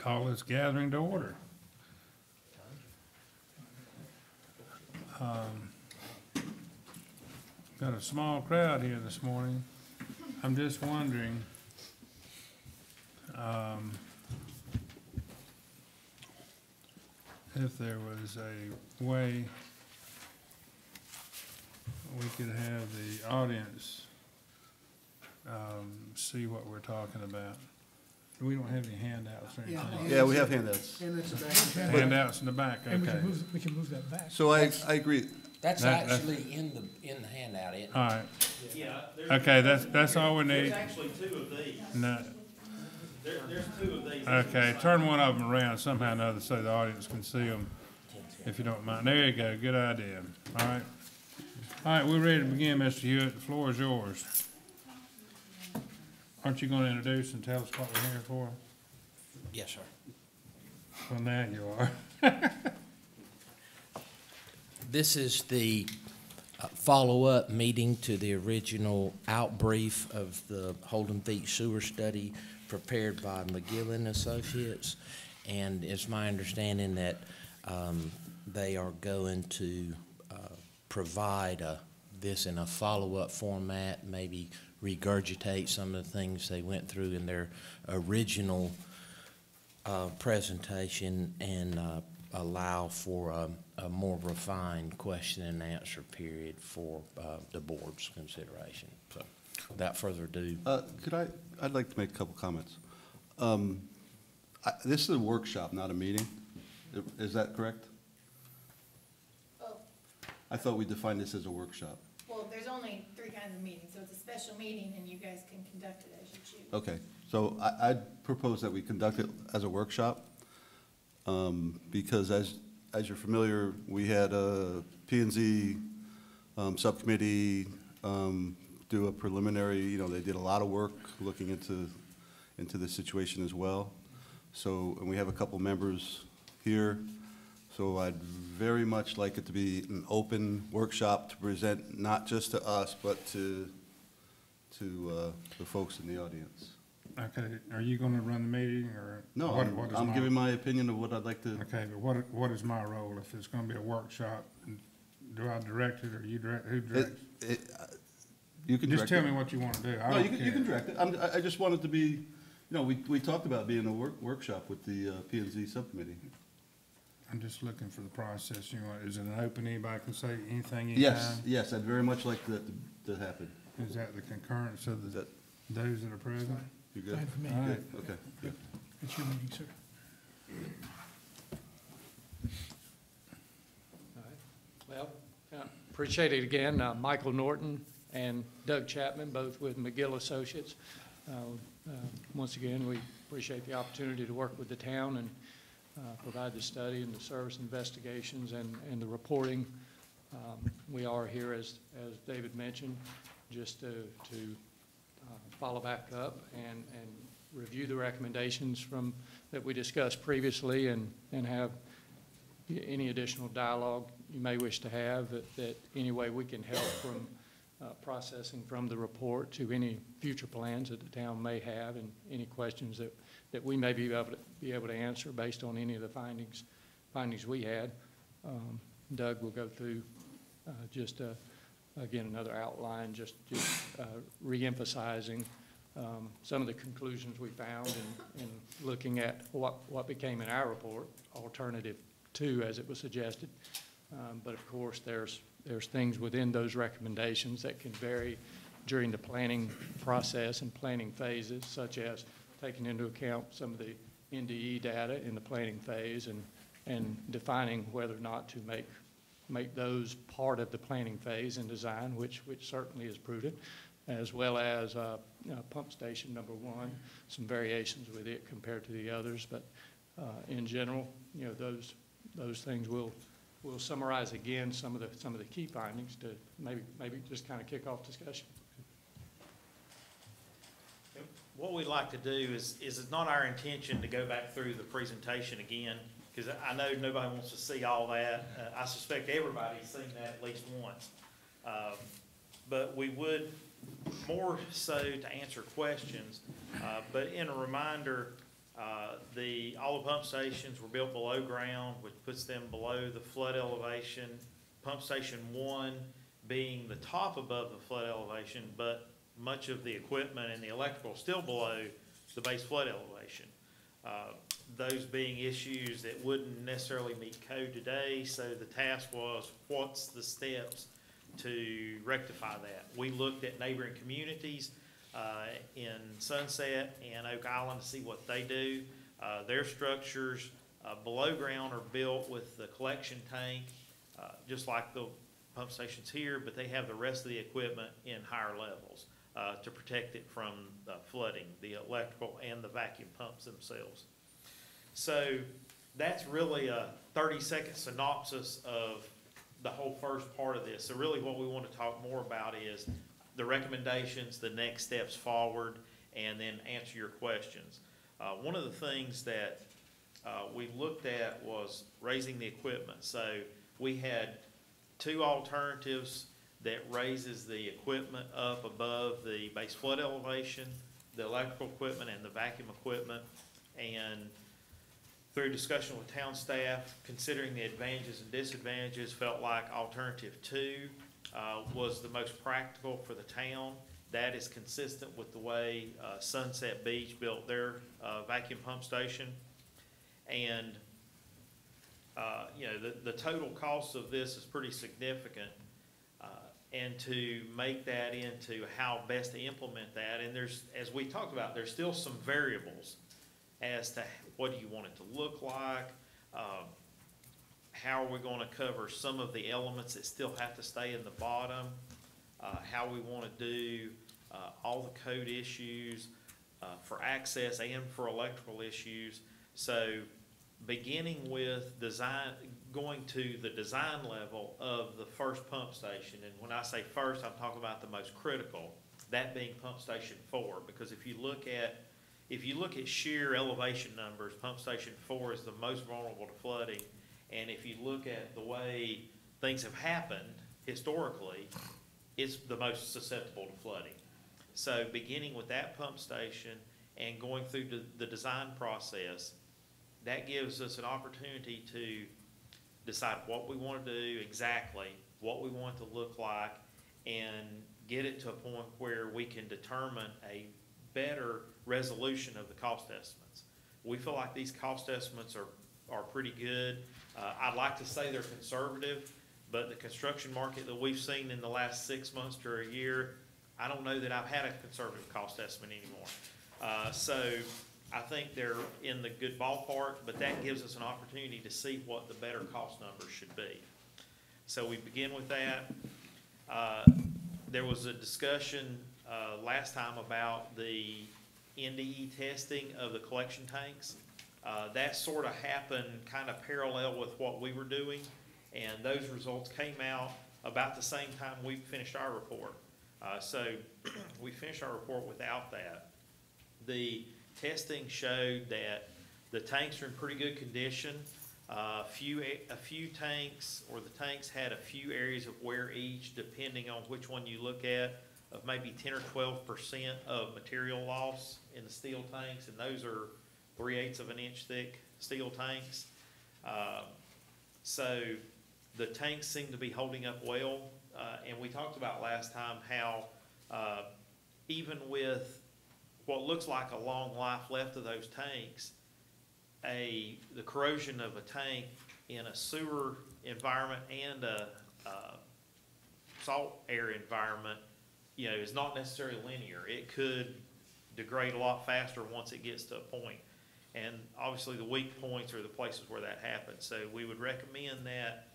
Call this gathering to order. Got a small crowd here this morning. I'm just wondering, if there was a way we could have the audience see what we're talking about. We don't have any handouts or anything. Yeah, we have handouts. Handouts in the back, And okay. we can move that back. So I agree. That's That's- actually in the handout, isn't it? All right, Yeah. okay, that's all we There's need. actually two of these. No, There's two of these. okay, turn one of them around somehow or another so the audience can see them, if you don't mind. There you go, good idea. All right. All right, we're ready to begin, Mr. Hewitt. The floor is yours. Aren't you gonna introduce and tell us what we're here for? Yes, sir. Well, now you are. This is the follow-up meeting to the original outbrief of the Holden Beach Sewer Study prepared by McGill and Associates. And it's my understanding that they are going to provide this in a follow-up format, maybe regurgitate some of the things they went through in their original presentation and allow for a more refined question and answer period for the board's consideration. So without further ado. I'd like to make a couple comments. This is a workshop, not a meeting. Is that correct? Oh, I thought we defined this as a workshop. well, there's only 3 kinds of meetings, so it's a special meeting and you guys can conduct it as you choose. Okay, so I'd propose that we conduct it as a workshop, because as you're familiar, we had a P&Z subcommittee do a preliminary, they did a lot of work looking into the situation as well. So, and we have a couple members here, so I'd very much like it to be an open workshop to present not just to us, but to the folks in the audience. Okay, are you gonna run the meeting, or? No, what is I'm giving my opinion of what I'd like to. Okay, but what is my role if it's gonna be a workshop? Do I direct it, or you direct, who directs? You can Just direct tell it. me what you wanna do. I No, don't you care. can direct it. I just want it to be, we talked about being a workshop with the P&Z subcommittee. I'm just looking for the process. Is it an open, anybody can say anything, Yes, anytime? yes, I'd very much like that to happen. Is that the concurrence of Is that, those that are present? you good? Fine for me. All right. Okay, good. It's your meeting, sir. All right. Well, appreciate it again. Michael Norton and Doug Chapman, both with McGill Associates. Once again, we appreciate the opportunity to work with the town and provide the study and the service investigations and the reporting. We are here, as David mentioned, just to follow back up and review the recommendations that we discussed previously and have any additional dialogue you may wish to have that any way we can help from processing from the report to any future plans that the town may have and any questions that we may be able to answer based on any of the findings we had. Doug will go through just again another outline, just re-emphasizing some of the conclusions we found and looking at what became in our report, alternative 2 as it was suggested. But of course there's things within those recommendations that can vary during the planning process and planning phases, such as taking into account some of the NDE data in the planning phase and defining whether or not to make those part of the planning phase and design, which certainly is prudent, as well as pump station number 1, some variations with it compared to the others. But in general, those things will summarize again some of the key findings to maybe just kind of kick off discussion. What we'd like to do is it's not our intention to go back through the presentation again, because I know nobody wants to see all that. I suspect everybody's seen that at least once. But we would more so to answer questions, but in a reminder All the pump stations were built below ground, which puts them below the flood elevation. Pump station 1 being the top above the flood elevation, but much of the equipment and the electrical still below the base flood elevation. Those being issues that wouldn't necessarily meet code today, so the task was, what's the steps to rectify that? We looked at neighboring communities in Sunset and Oak Island to see what they do. Their structures below ground are built with the collection tank, just like the pump stations here, but they have the rest of the equipment in higher levels to protect it from flooding, the electrical and the vacuum pumps themselves. So that's really a 30-second synopsis of the whole first part of this. So really what we want to talk more about is the recommendations, the next steps forward, and then answer your questions. One of the things that we looked at was raising the equipment. So we had 2 alternatives that raises the equipment up above the base flood elevation, the electrical equipment and the vacuum equipment. And through discussion with town staff, considering the advantages and disadvantages, felt like alternative 2 was the most practical for the town. That is consistent with the way Sunset Beach built their vacuum pump station. And you know, the total cost of this is pretty significant. And to make that into how best to implement that, and there's, as we talked about, there's still some variables as to what do you want it to look like, how are we going to cover some of the elements that still have to stay in the bottom, how we want to do all the code issues for access and for electrical issues. So beginning with design, going to the design level of the first pump station, and when I say first, I'm talking about the most critical, that being pump station 4, because if you look at sheer elevation numbers, pump station 4 is the most vulnerable to flooding. And if you look at the way things have happened historically, it's the most susceptible to flooding. So beginning with that pump station and going through the design process, that gives us an opportunity to decide what we want to do exactly, what we want it to look like, and get it to a point where we can determine a better resolution of the cost estimates. We feel like these cost estimates are pretty good. I'd like to say they're conservative, but the construction market that we've seen in the last 6 months to a year, I don't know that I've had a conservative cost estimate anymore. So I think they're in the good ballpark, but that gives us an opportunity to see what the better cost numbers should be. So we begin with that. There was a discussion last time about the NDE testing of the collection tanks. That sort of happened kind of parallel with what we were doing, and those results came out about the same time we finished our report. So we finished our report without that. The testing showed that the tanks are in pretty good condition. A few tanks, or the tanks had a few areas of wear each, depending on which one you look at, of maybe 10 or 12% of material loss in the steel tanks, and those are 3/8 of an inch thick steel tanks. So the tanks seem to be holding up well, and we talked about last time how even with what looks like a long life left of those tanks, the corrosion of a tank in a sewer environment and a salt area environment, you know, is not necessarily linear. It could degrade a lot faster once it gets to a point. And obviously the weak points are the places where that happens. So we would recommend that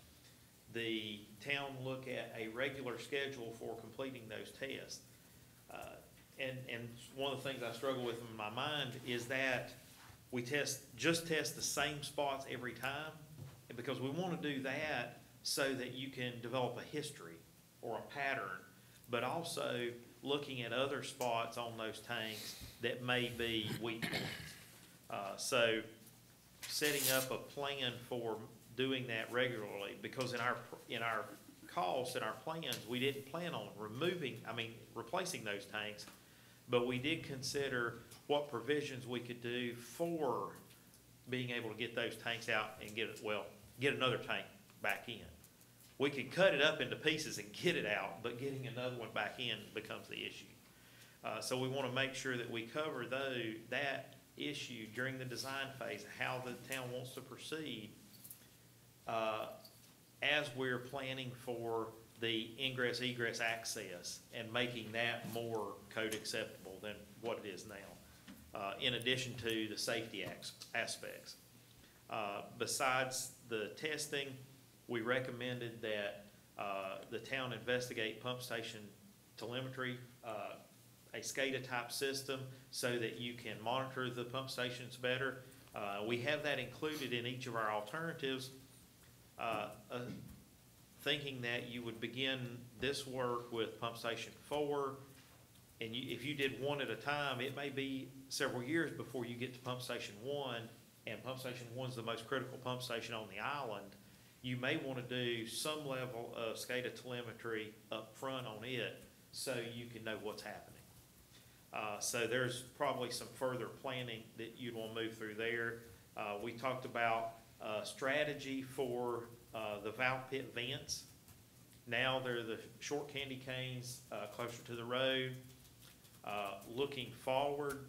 the town look at a regular schedule for completing those tests. And one of the things I struggle with in my mind is that we just test the same spots every time, because we want to do that so that you can develop a history or a pattern, but also looking at other spots on those tanks that may be weak points. So setting up a plan for doing that regularly, because in our costs and our plans, we didn't plan on replacing those tanks, But we did consider what provisions we could do for being able to get those tanks out and get another tank back in. We could cut it up into pieces and get it out, but getting another one back in becomes the issue. So we want to make sure that we cover that issue during the design phase, how the town wants to proceed, as we're planning for the ingress egress access and making that more code acceptable than what it is now, in addition to the safety aspects. Besides the testing, we recommended that the town investigate pump station telemetry, a SCADA type system, so that you can monitor the pump stations better. We have that included in each of our alternatives, thinking that you would begin this work with pump station 4, and if you did one at a time, it may be several years before you get to pump station 1, and pump station 1 is the most critical pump station on the island. You may want to do some level of SCADA telemetry up front on it so you can know what's happening. So there's probably some further planning that you'd want to move through there. We talked about strategy for the valve pit vents. Now they're the short candy canes closer to the road. Looking forward,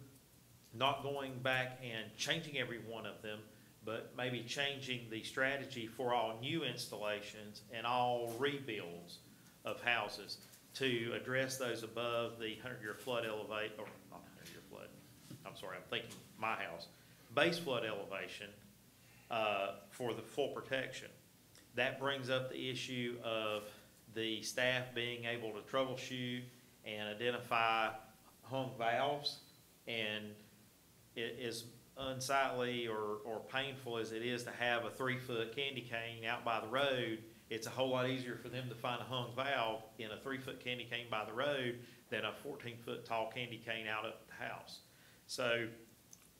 not going back and changing every one of them, but maybe changing the strategy for all new installations and all rebuilds of houses to address those above the 100-year flood elevate, or not 100-year flood, I'm sorry, I'm thinking my house, base flood elevation for the full protection. That brings up the issue of the staff being able to troubleshoot and identify hung valves, and it is unsightly or painful as it is to have a 3-foot candy cane out by the road. It's a whole lot easier for them to find a hung valve in a 3-foot candy cane by the road than a 14-foot tall candy cane out at the house. So,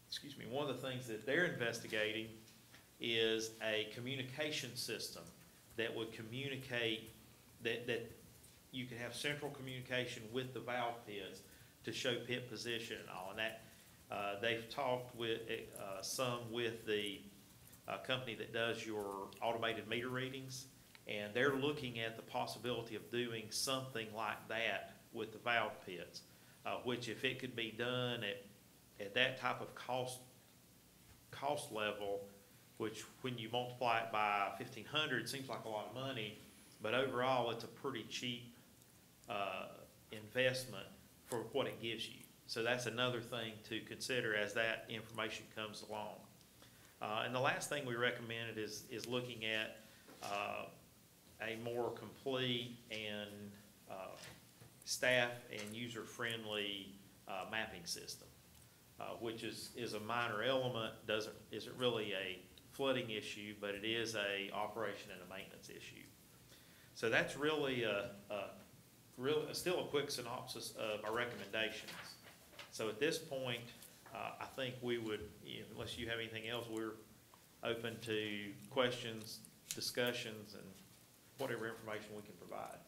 excuse me, one of the things that they're investigating is a communication system that would communicate, that you could have central communication with the valve pits to show pit position and all. And that they've talked with some with the company that does your automated meter readings, and they're looking at the possibility of doing something like that with the valve pits, which if it could be done at that type of cost level, which when you multiply it by 1,500 seems like a lot of money, but overall it's a pretty cheap investment for what it gives you. So that's another thing to consider as that information comes along. And the last thing we recommended is looking at a more complete and staff and user-friendly mapping system, which is a minor element, isn't really a flooding issue, but it is a operation and a maintenance issue. So that's really still a quick synopsis of our recommendations. So at this point, I think we would, unless you have anything else, we're open to questions, discussions, and whatever information we can provide.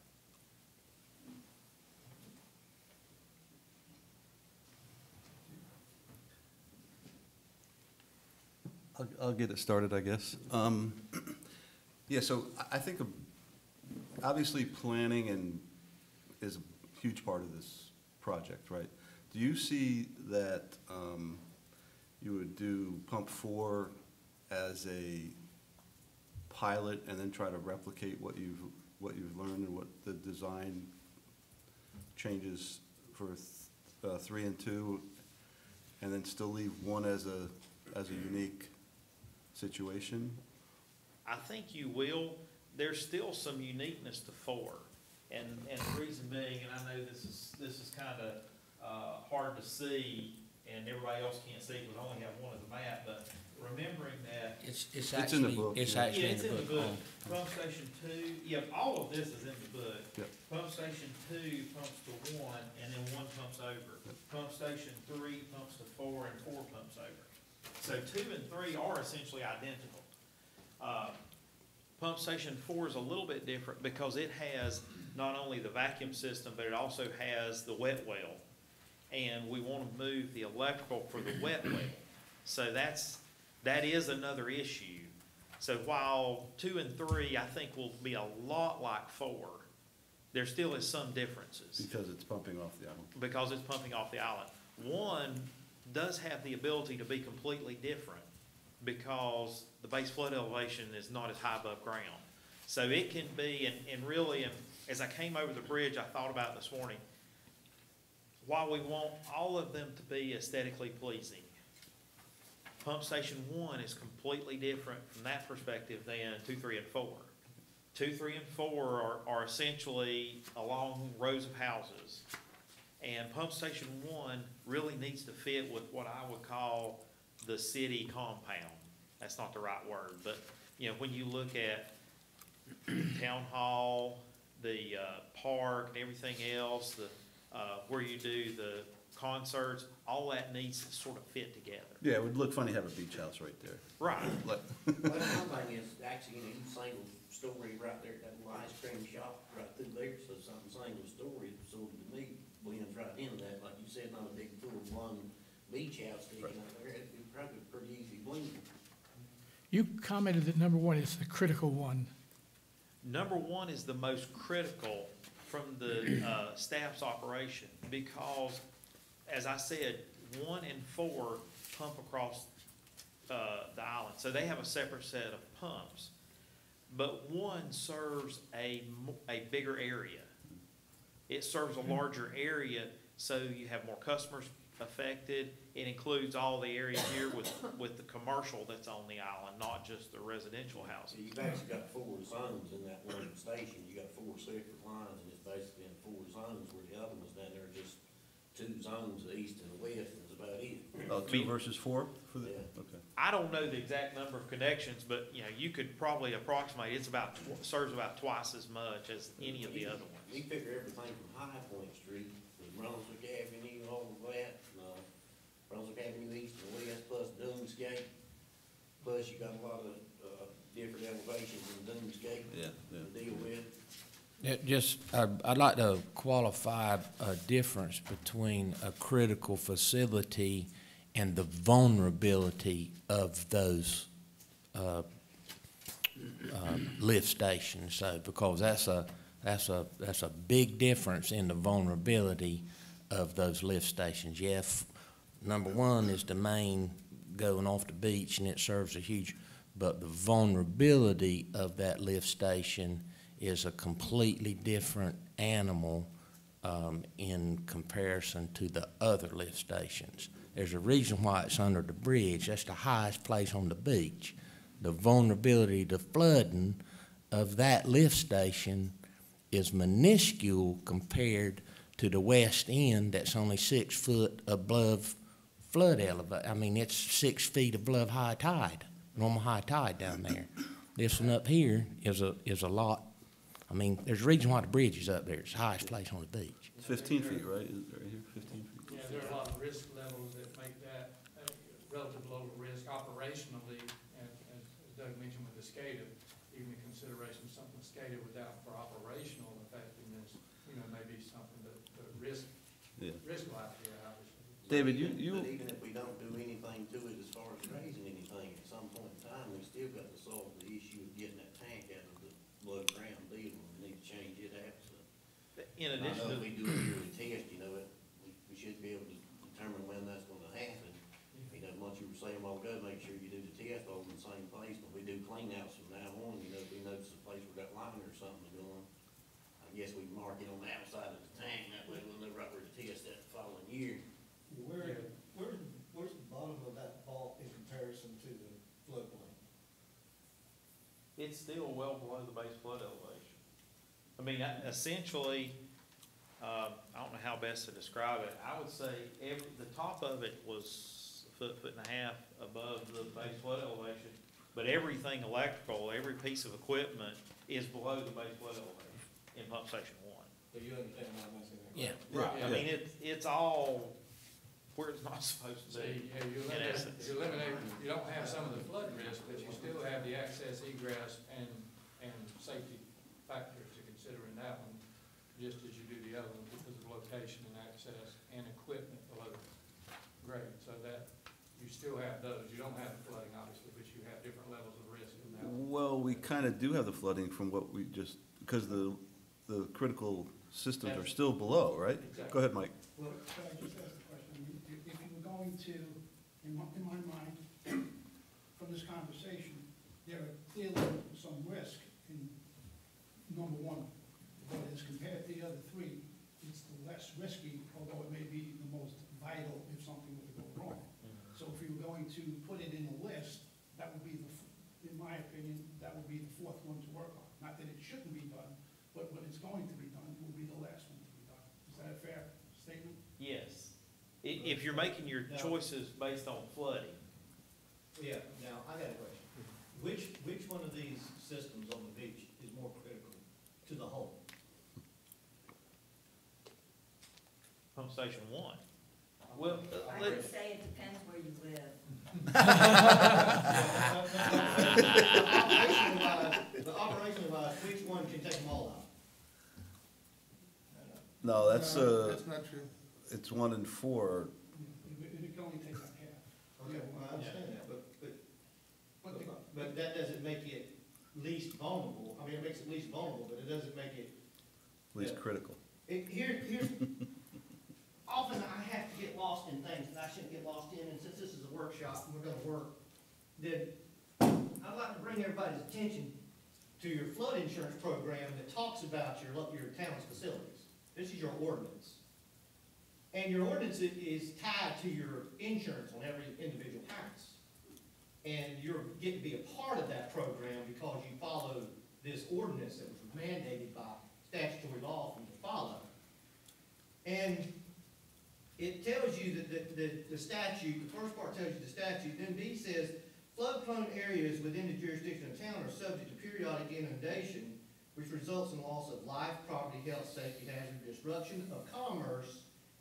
I'll get it started, I guess. Yeah, so I think obviously planning is a huge part of this project, right? Do you see that you would do pump 4 as a pilot and then try to replicate what you've learned and what the design changes for 3 and 2, and then still leave 1 as a unique situation? I think you will. There's still some uniqueness to 4, and the reason being, and I know this is kind of hard to see, and everybody else can't see it, we only have one of the map, but remembering that It's in the actually, book, it's yeah. actually it's in the book. Pump station 2, yeah, all of this is in the book. Yep. Pump station 2 pumps to 1, and then 1 pumps over. Pump station 3 pumps to 4, and 4 pumps over. So 2 and 3 are essentially identical. Pump station 4 is a little bit different because it has not only the vacuum system, but it also has the wet well. and we want to move the electrical for the wet well. So that is another issue. So while 2 and 3, I think will be a lot like 4, there still is some differences Because it's pumping off the island. because it's pumping off the island. 1 does have the ability to be completely different because the base flood elevation is not as high above ground. So it can be, and really, and as I came over the bridge, I thought about it this morning, while we want all of them to be aesthetically pleasing, Pump Station 1 is completely different from that perspective than 2, 3, and 4. 2, 3, and 4 are essentially along rows of houses. And Pump Station 1 really needs to fit with what I would call the city compound. That's not the right word, but, you know, when you look at town hall, the park, and everything else, where you do the concerts, all that needs to sort of fit together. Yeah, it would look funny to have a beach house right there. Right. Like, Well, one thing is, actually, each single story right there, that little ice cream shop right through there, so something single story, sort of to me, blends right into that, like you said, not a big full-blown beach house sticking out there, it'd be probably pretty easy blending. You commented that number 1 is the critical one. Number 1 is the most critical from the staff's operation because, as I said, 1 and 4 pump across the island. So they have a separate set of pumps. But 1 serves a bigger area. It serves a larger area, so you have more customers affected. It includes all the area here with the commercial that's on the island, not just the residential So housing. you've actually got 4 zones in that one station, you got 4 separate lines, and it's basically in 4 zones, where the other ones down there are just 2 zones, the east and the west, and that's about it. 2 versus 4 for the, Yeah. okay. I don't know the exact number of connections, but, you know, you could probably approximate, it's about, serves about twice as much as any of the other ones. You figure everything from High Point Street, with Brunswick Avenue, all of that, Brunswick Avenue east and west, plus Doomsgate, plus you got a lot of, different elevations in Doomsgate Yeah, yeah. to deal with. I'd like to qualify a difference between a critical facility and the vulnerability of those lift stations. So, because that's a big difference in the vulnerability of those lift stations. Yeah, number 1 is the main going off the beach, and it serves a huge, but the vulnerability of that lift station is a completely different animal in comparison to the other lift stations. There's a reason why it's under the bridge. That's the highest place on the beach. The vulnerability to flooding of that lift station is minuscule compared to the west end that's only 6 foot above flood elevation. I mean, it's 6 feet above high tide, normal high tide down there. This one up here is a lot. I mean, there's a reason why the bridge is up there. It's the highest place on the beach. It's 15 feet, right? Is it right here, 15 feet? Yeah, there are a lot of risk levels that make that relative low risk operationally, and as Doug mentioned with the SCADA, even the consideration of something SCADA without for operational effectiveness, you know, maybe something that risk wise, yeah, obviously. David, But you, even if we don't do anything to it as far as raising anything, at some point in time, we still got to solve the issue of getting that tank out of the below ground deal, and we need to change it out, so. In I addition know to, if we do a yearly test, you know, we should be able to determine when that's gonna happen. You know, once you were saying a while ago, make sure you do the test all in the same place, but we do clean outs from now on, you know, if we notice a place where that liner or something is going, I guess we mark it on the outside of the tank, that way we'll know right where to test that the following year. Where's the bottom of that vault in comparison to the floodplain? it's still well below the base flood elevation. I mean, essentially, I don't know how best to describe it. I would say the top of it was a foot and a half above the base flood elevation, but everything electrical, every piece of equipment is below the base flood elevation in Pump Station 1. So you understand what I'm saying? Yeah. Right. I mean, it's all where it's not supposed to So, be, yeah, you in essence. eliminate, you don't have some of the flood risk, but you still have the access, egress, and safety factors to consider in that one, just as you do the other one, because of location and access and equipment still have those. You don't have the flooding, obviously, but you have different levels of risk in that one. Well, we kind of do have the flooding from what we just, because the critical systems are still below, right? Exactly. Go ahead, Mike. Well, could I just ask the question? I mean, if you were going to, in my mind, from this conversation, there are clearly some risk in number one, but as compared to the other three, it's the less risky, although it may be the most vital if something were to go wrong. So if you were going to put it in a list, that would be in my opinion, that would be the fourth one to work on. Not that it shouldn't be done, but when it's going to be done, it will be the last one to be done. Is that a fair statement? Yes. If you're making your choices based on flooding, Yeah, now, I got a question. Which one of these systems on the beach is more critical to the whole? pump station 1. Well, I would say it depends where you live. But operationally wise, which one can take them all out? No, that's not true. it's 1 and 4. It can only take up half. Okay, well, I understand that, But the- but that doesn't make it least vulnerable. I mean, it makes it least vulnerable, but it doesn't make it. Least critical. Here's, often I have to get lost in things that I shouldn't get lost in, and since this is a workshop and we're gonna work, then I'd like to bring everybody's attention to your flood insurance program that talks about your town's facilities. This is your ordinance. And your ordinance is tied to your insurance on every individual house. And you're getting to be a part of that program because you follow this ordinance that was mandated by statutory law for you to follow. And it tells you that the statute, the first part tells you the statute, then B says, flood-prone areas within the jurisdiction of town are subject to periodic inundation, which results in loss of life, property, health, safety, hazard, disruption of commerce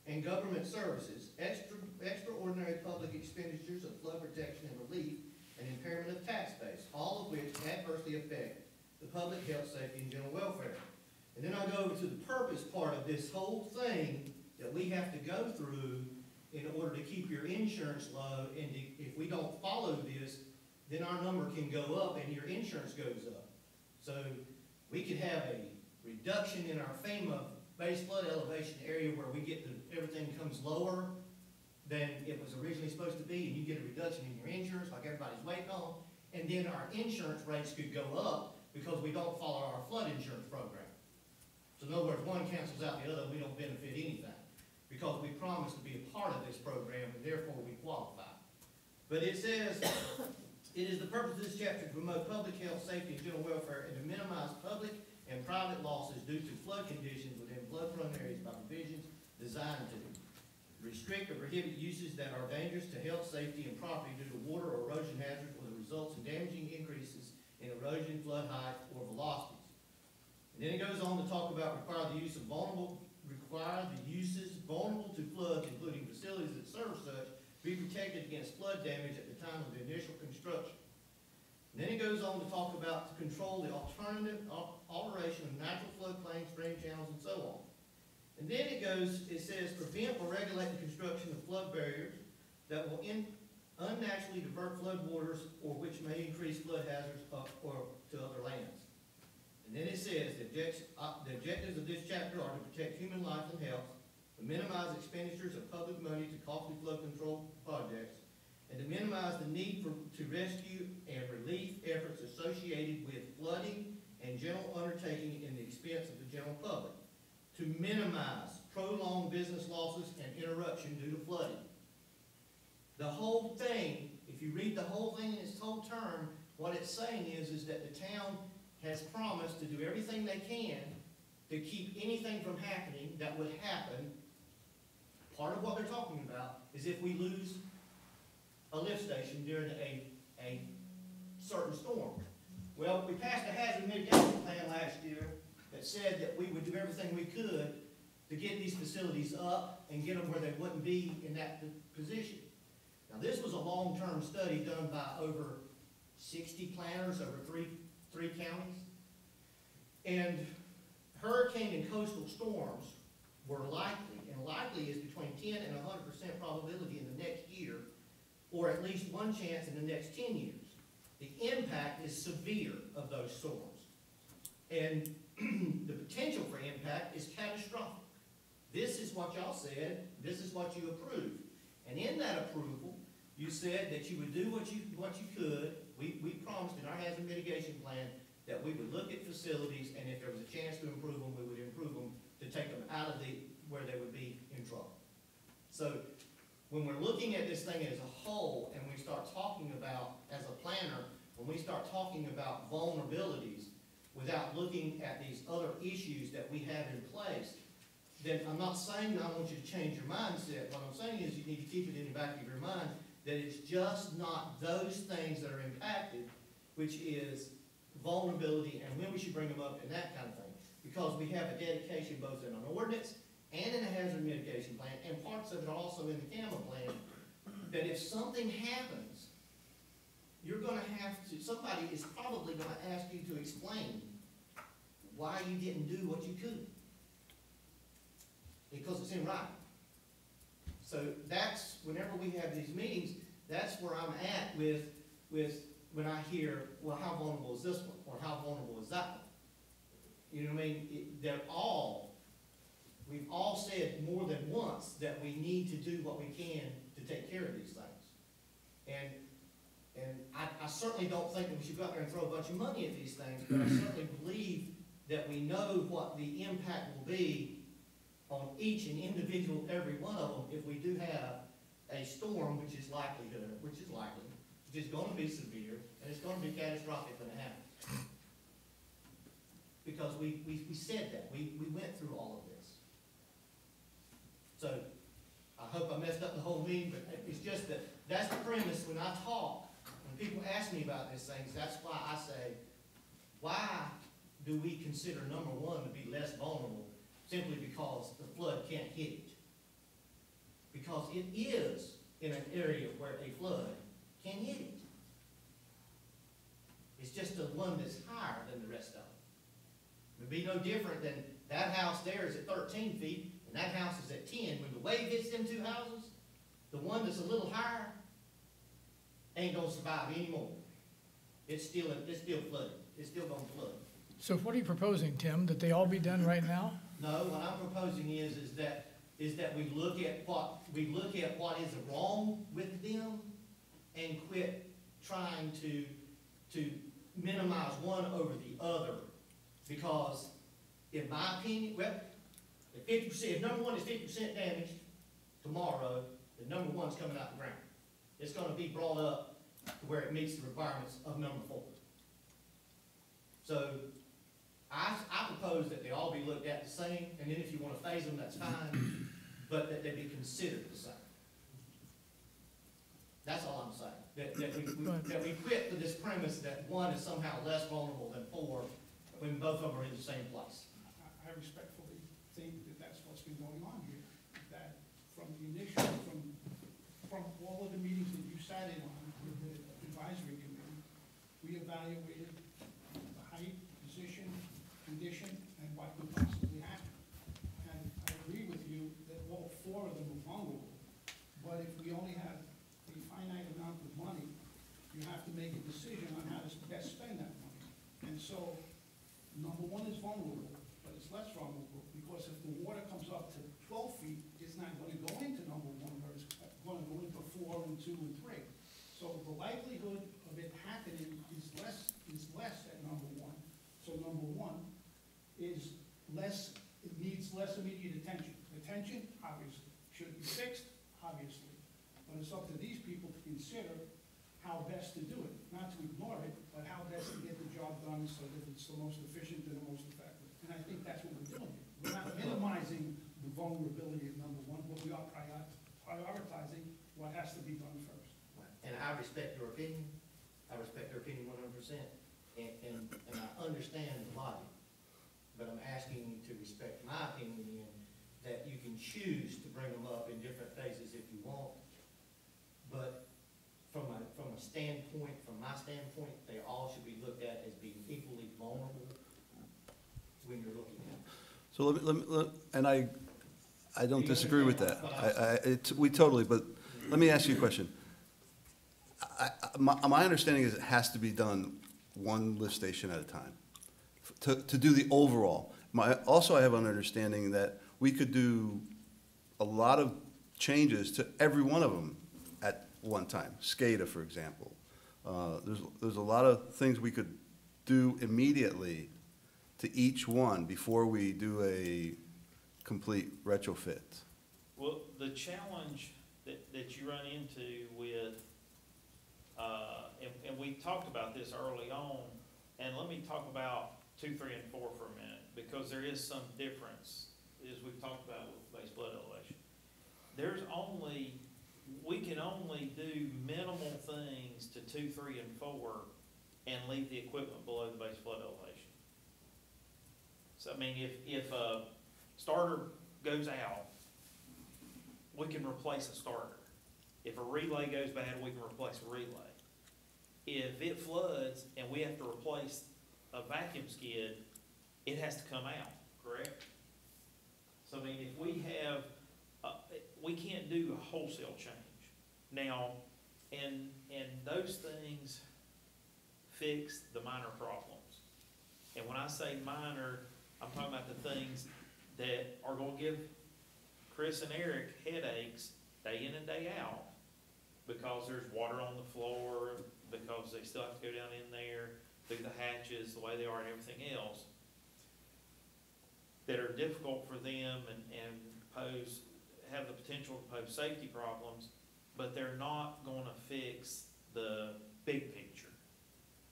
and government services, extraordinary public expenditures of flood protection and relief, and impairment of tax base, all of which adversely affect the public health, safety, and general welfare. And then I'll go over to the purpose part of this whole thing that we have to go through in order to keep your insurance low, and if we don't follow this, then our number can go up and your insurance goes up. So we could have a reduction in our FEMA base flood elevation area where we get everything comes lower than it was originally supposed to be, and you get a reduction in your insurance like everybody's waiting on, and then our insurance rates could go up because we don't follow our flood insurance program. So in other words, one cancels out the other, and we don't benefit anything because we promised to be a part of this program, and therefore we qualify. But it says, it is the purpose of this chapter to promote public health, safety, and general welfare, and to minimize public and private losses due to flood conditions within flood-prone areas by provisions designed to restrict or prohibit uses that are dangerous to health, safety, and property due to water or erosion hazards or the results in damaging increases in erosion, flood height, or velocities. And then it goes on to talk about require the uses vulnerable to floods, including facilities that serve such, be protected against flood damage at the time of the initial construction. And then it goes on to talk about to control the alteration of natural floodplains, stream channels, and so on. And then it says prevent or regulate the construction of flood barriers that will unnaturally divert flood waters or which may increase flood hazards or to other lands. And then it says the objectives of this chapter are to protect human life and health, to minimize expenditures of public money to costly flood control projects, and to minimize the need to rescue and relief efforts associated with flooding and general undertaking in the expense of the general public, to minimize prolonged business losses and interruption due to flooding. The whole thing, if you read the whole thing in its whole term, what it's saying is that the town has promised to do everything they can to keep anything from happening that would happen. Part of what they're talking about is if we lose a lift station during a certain storm. Well, we passed a hazard mitigation plan last year that said that we would do everything we could to get these facilities up and get them where they wouldn't be in that position. Now, this was a long-term study done by over 60 planners over three counties. And hurricane and coastal storms were likely, and likely is between 10 and 100% probability in the next year or at least one chance in the next 10 years. The impact is severe of those storms. And the potential for impact is catastrophic. This is what y'all said, this is what you approved. And in that approval, you said that you would do what you could. We promised in our hazard mitigation plan that we would look at facilities, and if there was a chance to improve them, we would improve them to take them out of where they would be in trouble. So when we're looking at this thing as a whole, and we start talking about, as a planner, when we start talking about vulnerabilities without looking at these other issues that we have in place, then I'm not saying I want you to change your mindset. What I'm saying is you need to keep it in the back of your mind that it's just not those things that are impacted, which is vulnerability and when we should bring them up and that kind of thing. Because we have a dedication both in an ordinance and in a hazard mitigation plan, and parts of it are also in the CAMA plan, that if something happens, you're gonna have to, somebody is probably gonna ask you to explain why you didn't do what you could. Because it's in writing. So that's, whenever we have these meetings, that's where I'm at with when I hear, well, how vulnerable is this one? Or how vulnerable is that one? You know what I mean? We've all said more than once that we need to do what we can to take care of these things. And I certainly don't think that we should go out there and throw a bunch of money at these things, but I certainly believe that we know what the impact will be on each and individual, every one of them, if we do have a storm, which is likely, which is going to be severe, and it's going to be catastrophic when it happens. Because we said that. We went through all of this. So I hope I messed up the whole meeting, but it's just that that's the premise when I talk. When people ask me about these things, that's why I say, why do we consider number one to be less vulnerable? Simply because the flood can't hit it. Because it is in an area where a flood can hit it. It's just the one that's higher than the rest of them. It would be no different than that house there is at 13 feet and that house is at 10. When the wave hits them two houses, the one that's a little higher ain't gonna survive anymore. It's still flooded. It's still gonna flood. So what are you proposing, Tim, that they all be done right now? No, what I'm proposing is that we look at what is wrong with them and quit trying to minimize one over the other. Because in my opinion, well, if number one is 50% damaged tomorrow, then number one's coming out the ground. It's gonna be brought up to where it meets the requirements of number 4. So I propose that they all be looked at the same, and then if you want to phase them, that's fine, but that they be considered the same. That's all I'm saying. That we quit with this premise that one is somehow less vulnerable than 4 when both of them are in the same place. I respectfully think that that's what's been going on here. That from the initial, from all of the meetings that you sat in on with the advisory committee, we evaluated the height, position, condition, and what could possibly happen. And I agree with you that all 4 of them are vulnerable, but if we only have a finite amount of money, you have to make a decision on how to best spend that money. And so, number 1 is vulnerable, but it's less vulnerable, because if the water comes up to 12 feet, it's not gonna go into number 1, but it's gonna go into 4 and 2 and 3. So the likelihood of it happening is less at number 1. So number 1 is less, it needs less immediate attention. Attention, obviously, should be fixed, obviously. But it's up to these people to consider how best to do it. Not to ignore it, but how best to get the job done so that it's the most efficient and the most effective. And I think that's what we're doing here. We're not minimizing the vulnerability of number 1, but we are prioritizing what has to be done first. And I respect your opinion. I respect your opinion 100%. And I understand the logic. But I'm asking you to respect my opinion in that you can choose to bring them up in different phases if you want. But from a standpoint, from my standpoint, they all should be looked at as being equally vulnerable when you're looking at them. So and I don't disagree with that. We totally, but let me ask you a question. my understanding is it has to be done one lift station at a time to do the overall. Also, I have an understanding that we could do a lot of changes to every one of them at one time. SCADA, for example. There's a lot of things we could do immediately to each one before we do a complete retrofit. Well, the challenge that you run into with, and we talked about this early on, and let me talk about 2, 3, and 4 for a minute, because there is some difference, as we've talked about with base flood elevation. We can only do minimal things to 2, 3, and 4 and leave the equipment below the base flood elevation. So, I mean, if a starter goes out, we can replace a starter. If a relay goes bad, we can replace a relay. If it floods and we have to replace a vacuum skid, it has to come out, correct? So, I mean, if we have, we can't do a wholesale change. Now, and those things fix the minor problems. And when I say minor, I'm talking about the things that are gonna give Chris and Eric headaches day in and day out, because there's water on the floor, because they still have to go down in there, through the hatches, the way they are and everything else, that are difficult for them and have the potential to pose safety problems, but they're not gonna fix the big picture.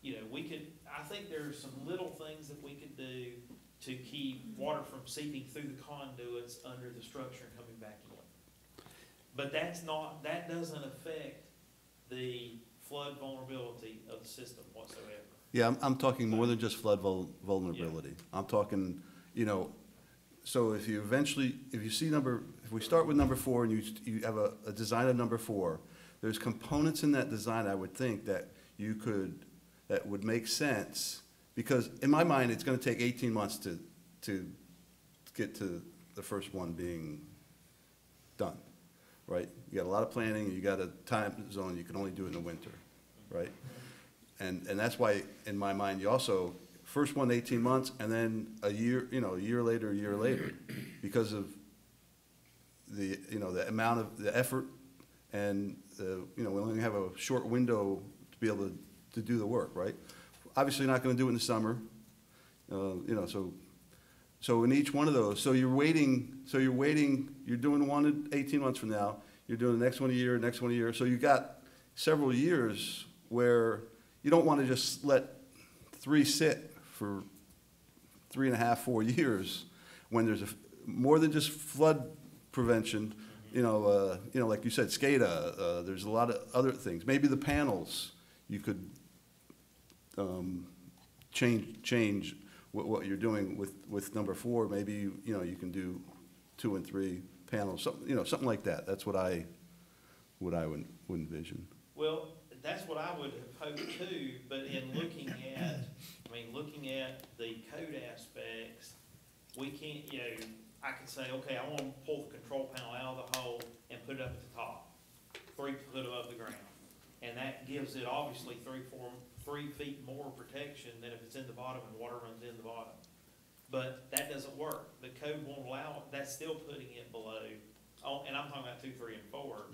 You know, I think there's some little things that we could do to keep water from seeping through the conduits under the structure and coming back in. But that doesn't affect the flood vulnerability of the system whatsoever. Yeah, I'm talking more than just flood vulnerability. Yeah. I'm talking, you know, so if you if we start with number 4 and you have a design of number 4, there's components in that design I would think that that would make sense, because in my mind, it's gonna take 18 months to get to the first one being done, right? You got a lot of planning, you got a time zone, you can only do it in the winter, right? And that's why, in my mind, you also, first one 18 months, and then a year later, because of the amount of the effort, and we only have a short window to be able to do the work, right? Obviously not gonna do it in the summer, so in each one of those, you're doing one in 18 months from now, you're doing the next one a year, so you got several years where you don't wanna just let 3 sit for 3.5, 4 years, when there's more than just flood prevention, like you said, SCADA, there's a lot of other things. Maybe the panels, you could change what you're doing with number 4. Maybe you can do 2 and 3 panels, something like that. That's what I would envision. Well, that's what I would have hoped too, but in looking at the code aspects, we can't, I can say, okay, I want to pull the control panel out of the hole and put it up at the top, 3 foot above the ground. And that gives it obviously 3 feet more protection than if it's in the bottom and water runs in the bottom. But that doesn't work. The code won't allow it. That's still putting it below, and I'm talking about 2, 3, and 4.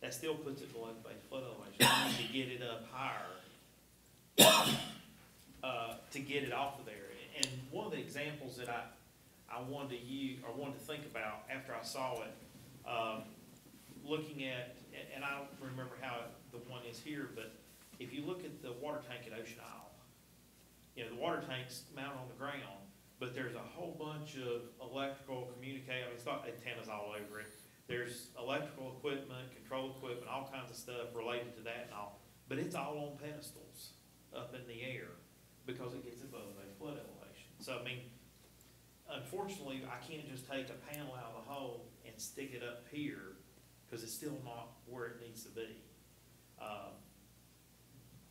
That still puts it below the base flood elevation. I need to get it up higher to get it off of there. And one of the examples that I wanted to use, or wanted to think about after I saw it, looking at, and I don't remember how the one is here, but if you look at the water tank at Ocean Isle, the water tank's mounted on the ground, but there's a whole bunch of electrical it's not antennas all over it. There's electrical equipment, control equipment, all kinds of stuff related to that and all, but it's all on pedestals up in the air because it gets above the flood elevation. So, I mean, unfortunately, I can't just take a panel out of the hole and stick it up here, because it's still not where it needs to be.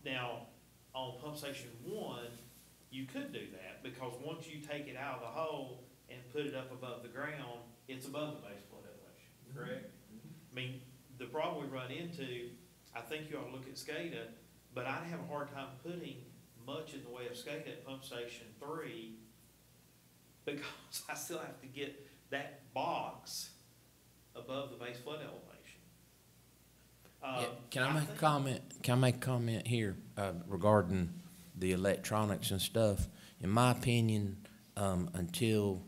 Now, on pump station 1, you could do that, because once you take it out of the hole and put it up above the ground, it's above the base flood elevation, correct? I mean, the problem we run into, I think you ought to look at SCADA, but I'd have a hard time putting much in the way of skate at pump station 3 because I still have to get that box above the base flood elevation. Yeah, can I make a comment? Can I make a comment here regarding the electronics and stuff? In my opinion, until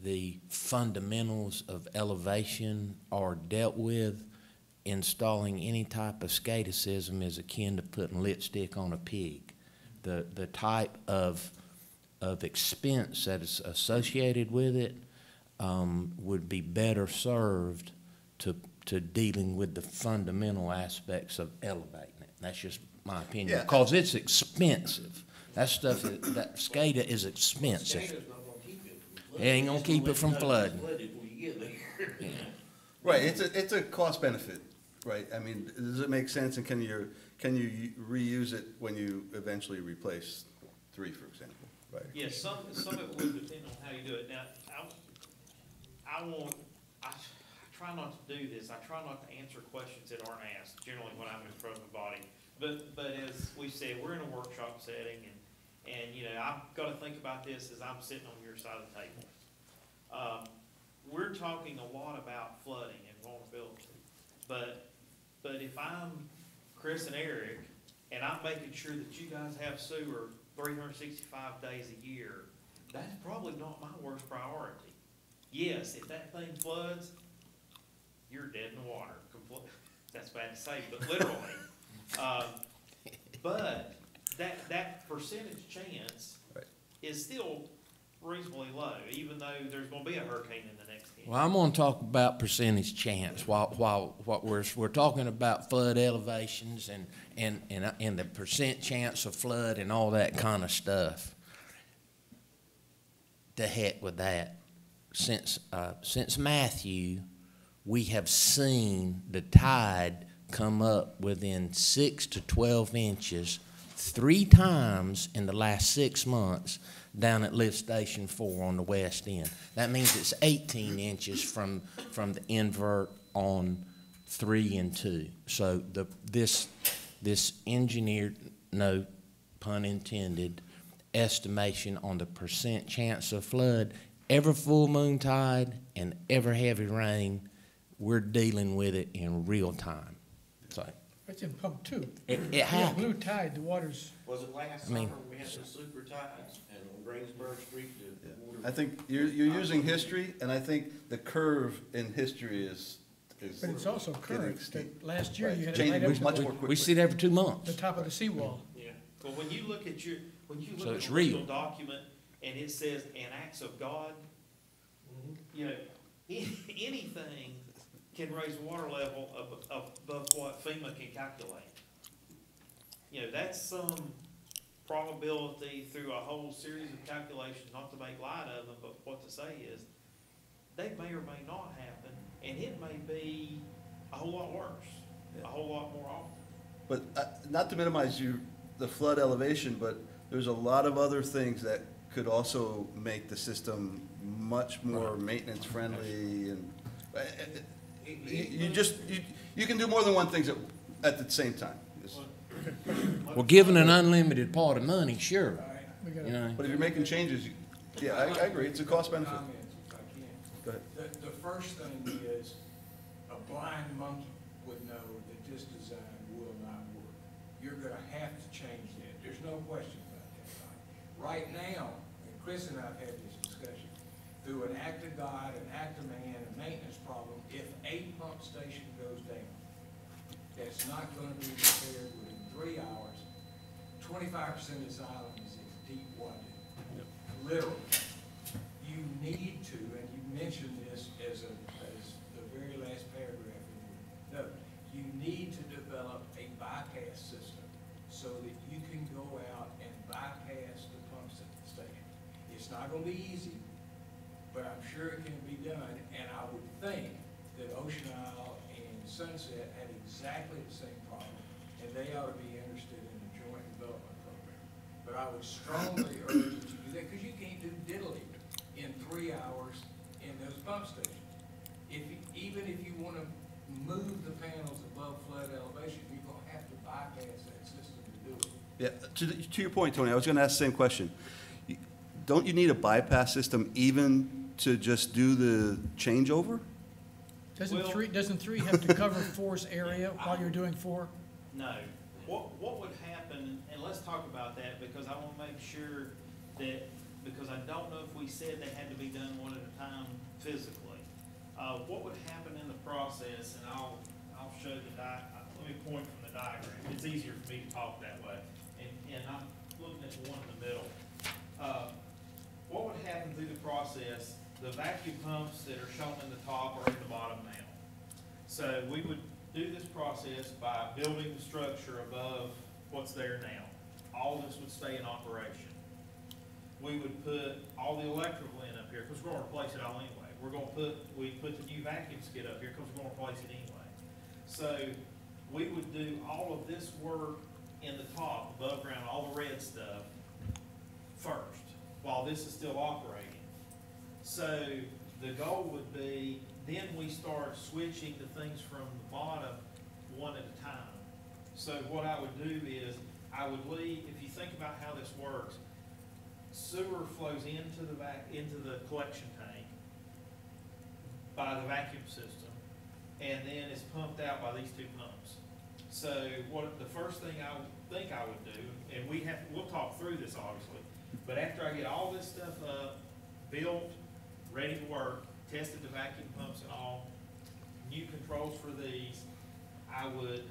the fundamentals of elevation are dealt with, installing any type of skaticism is akin to putting lipstick on a pig. The type of expense that is associated with it would be better served to dealing with the fundamental aspects of elevating it. That's just my opinion, Yeah. because it's expensive. That stuff, that SCADA is expensive. SCADA's not gonna keep it from It flooding. ain't gonna It's keep it let from you know it's flooding. flooded before you get there. Right, it's a cost benefit, right? I mean, does it make sense, and can you reuse it when you eventually replace 3, for example, right? Yes, some of it would depend on how you do it. Now, I try not to do this. I try not to answer questions that aren't asked, generally when I'm in front of a body. But as we said, we're in a workshop setting, and you know, I've got to think about this as I'm sitting on your side of the table. We're talking a lot about flooding and vulnerability, but if I'm Chris and Eric, and I'm making sure that you guys have sewer 365 days a year, that's probably not my worst priority. Yes, if that thing floods, you're dead in the water. That's bad to say, but literally. But that percentage chance Right. is still reasonably low, even though there's gonna be a hurricane in the next 10 years. Well, I'm gonna talk about percentage chance while what we're talking about flood elevations and the percent chance of flood and all that kind of stuff. To heck with that. Since Matthew, we have seen the tide come up within 6 to 12 inches 3 times in the last 6 months down at Lift Station 4 on the west end. That means it's 18 inches from the invert on 3 and 2. So this engineered, no pun intended, estimation on the percent chance of flood, every full moon tide and every heavy rain, we're dealing with it in real time. So It's in pump 2. it Yeah, happens. blue tide, the water's, Was it last I mean- summer we had the super tides and on Greensburg Street, the water? I think you're using history, and I think the curve in history is but it's also getting current. steep. That last year, you had it Changing right up much to more the quickly. We see it every 2 months. top of the seawall. Yeah, well, when you look at So a it's legal real. document and it says "an acts of God," you know, anything can raise water level above what FEMA can calculate. You know, that's some probability through a whole series of calculations, not to make light of them, but what to say is, they may or may not happen, and it may be a whole lot worse, a whole lot more often. But not to minimize the flood elevation, but there's a lot of other things that could also make the system much more maintenance friendly, and you can do more than one thing at the same time. Well, given an unlimited pot of money, sure, We got you know. But if you're making changes, yeah, I agree, it's a cost benefit. Comments, if I can. Go ahead. The first thing is, a blind monkey would know that this design will not work. You're gonna have to change that, there's no question about that. Right now, and Chris and I have had this discussion, through an act of God, an act of man, a maintenance problem, if a pump station goes down, that's not gonna be repaired within 3 hours, 25% of this island is in deep water. Literally. You need to, and you mentioned this as the very last paragraph in your note, you need to develop a bypass system so that you can go out and bypass the pump station. It's not gonna be easy, but I'm sure it can be done, and I would think that Ocean Isle and Sunset had exactly the same problem, and they ought to be interested in a joint development program. But I would strongly urge that you do that, because you can't do diddly in 3 hours in those pump stations. Even if you wanna move the panels above flood elevation, you're gonna have to bypass that system to do Yeah, to your point, Tony, I was gonna ask the same question. Don't you need a bypass system even to just do the changeover? Doesn't three have to cover four's area while you're doing four? No. What would happen, and let's talk about that, because I want to make sure that, because I don't know if we said they had to be done one at a time physically. What would happen in the process, and I'll show let me point from the diagram. It's easier for me to talk that way. And I'm looking at the one in the middle. What would happen through the process, the vacuum pumps that are shown in the top are in the bottom now. So we would do this process by building the structure above what's there now. All this would stay in operation. We would put all the electrical in up here, because we're gonna replace it all anyway. We put the new vacuum skid up here, because we're gonna replace it anyway. So we would do all of this work in the top, above ground, all the red stuff first, while this is still operating. So the goal would be, then we start switching the things from the bottom one at a time. So what I would do is, I would leave, if you think about how this works, sewer flows into the collection tank by the vacuum system, and then is pumped out by these two pumps. So the first thing I think I would do, and we'll talk through this obviously, but after I get all this stuff up, built, ready to work, tested the vacuum pumps and all, new controls for these, I would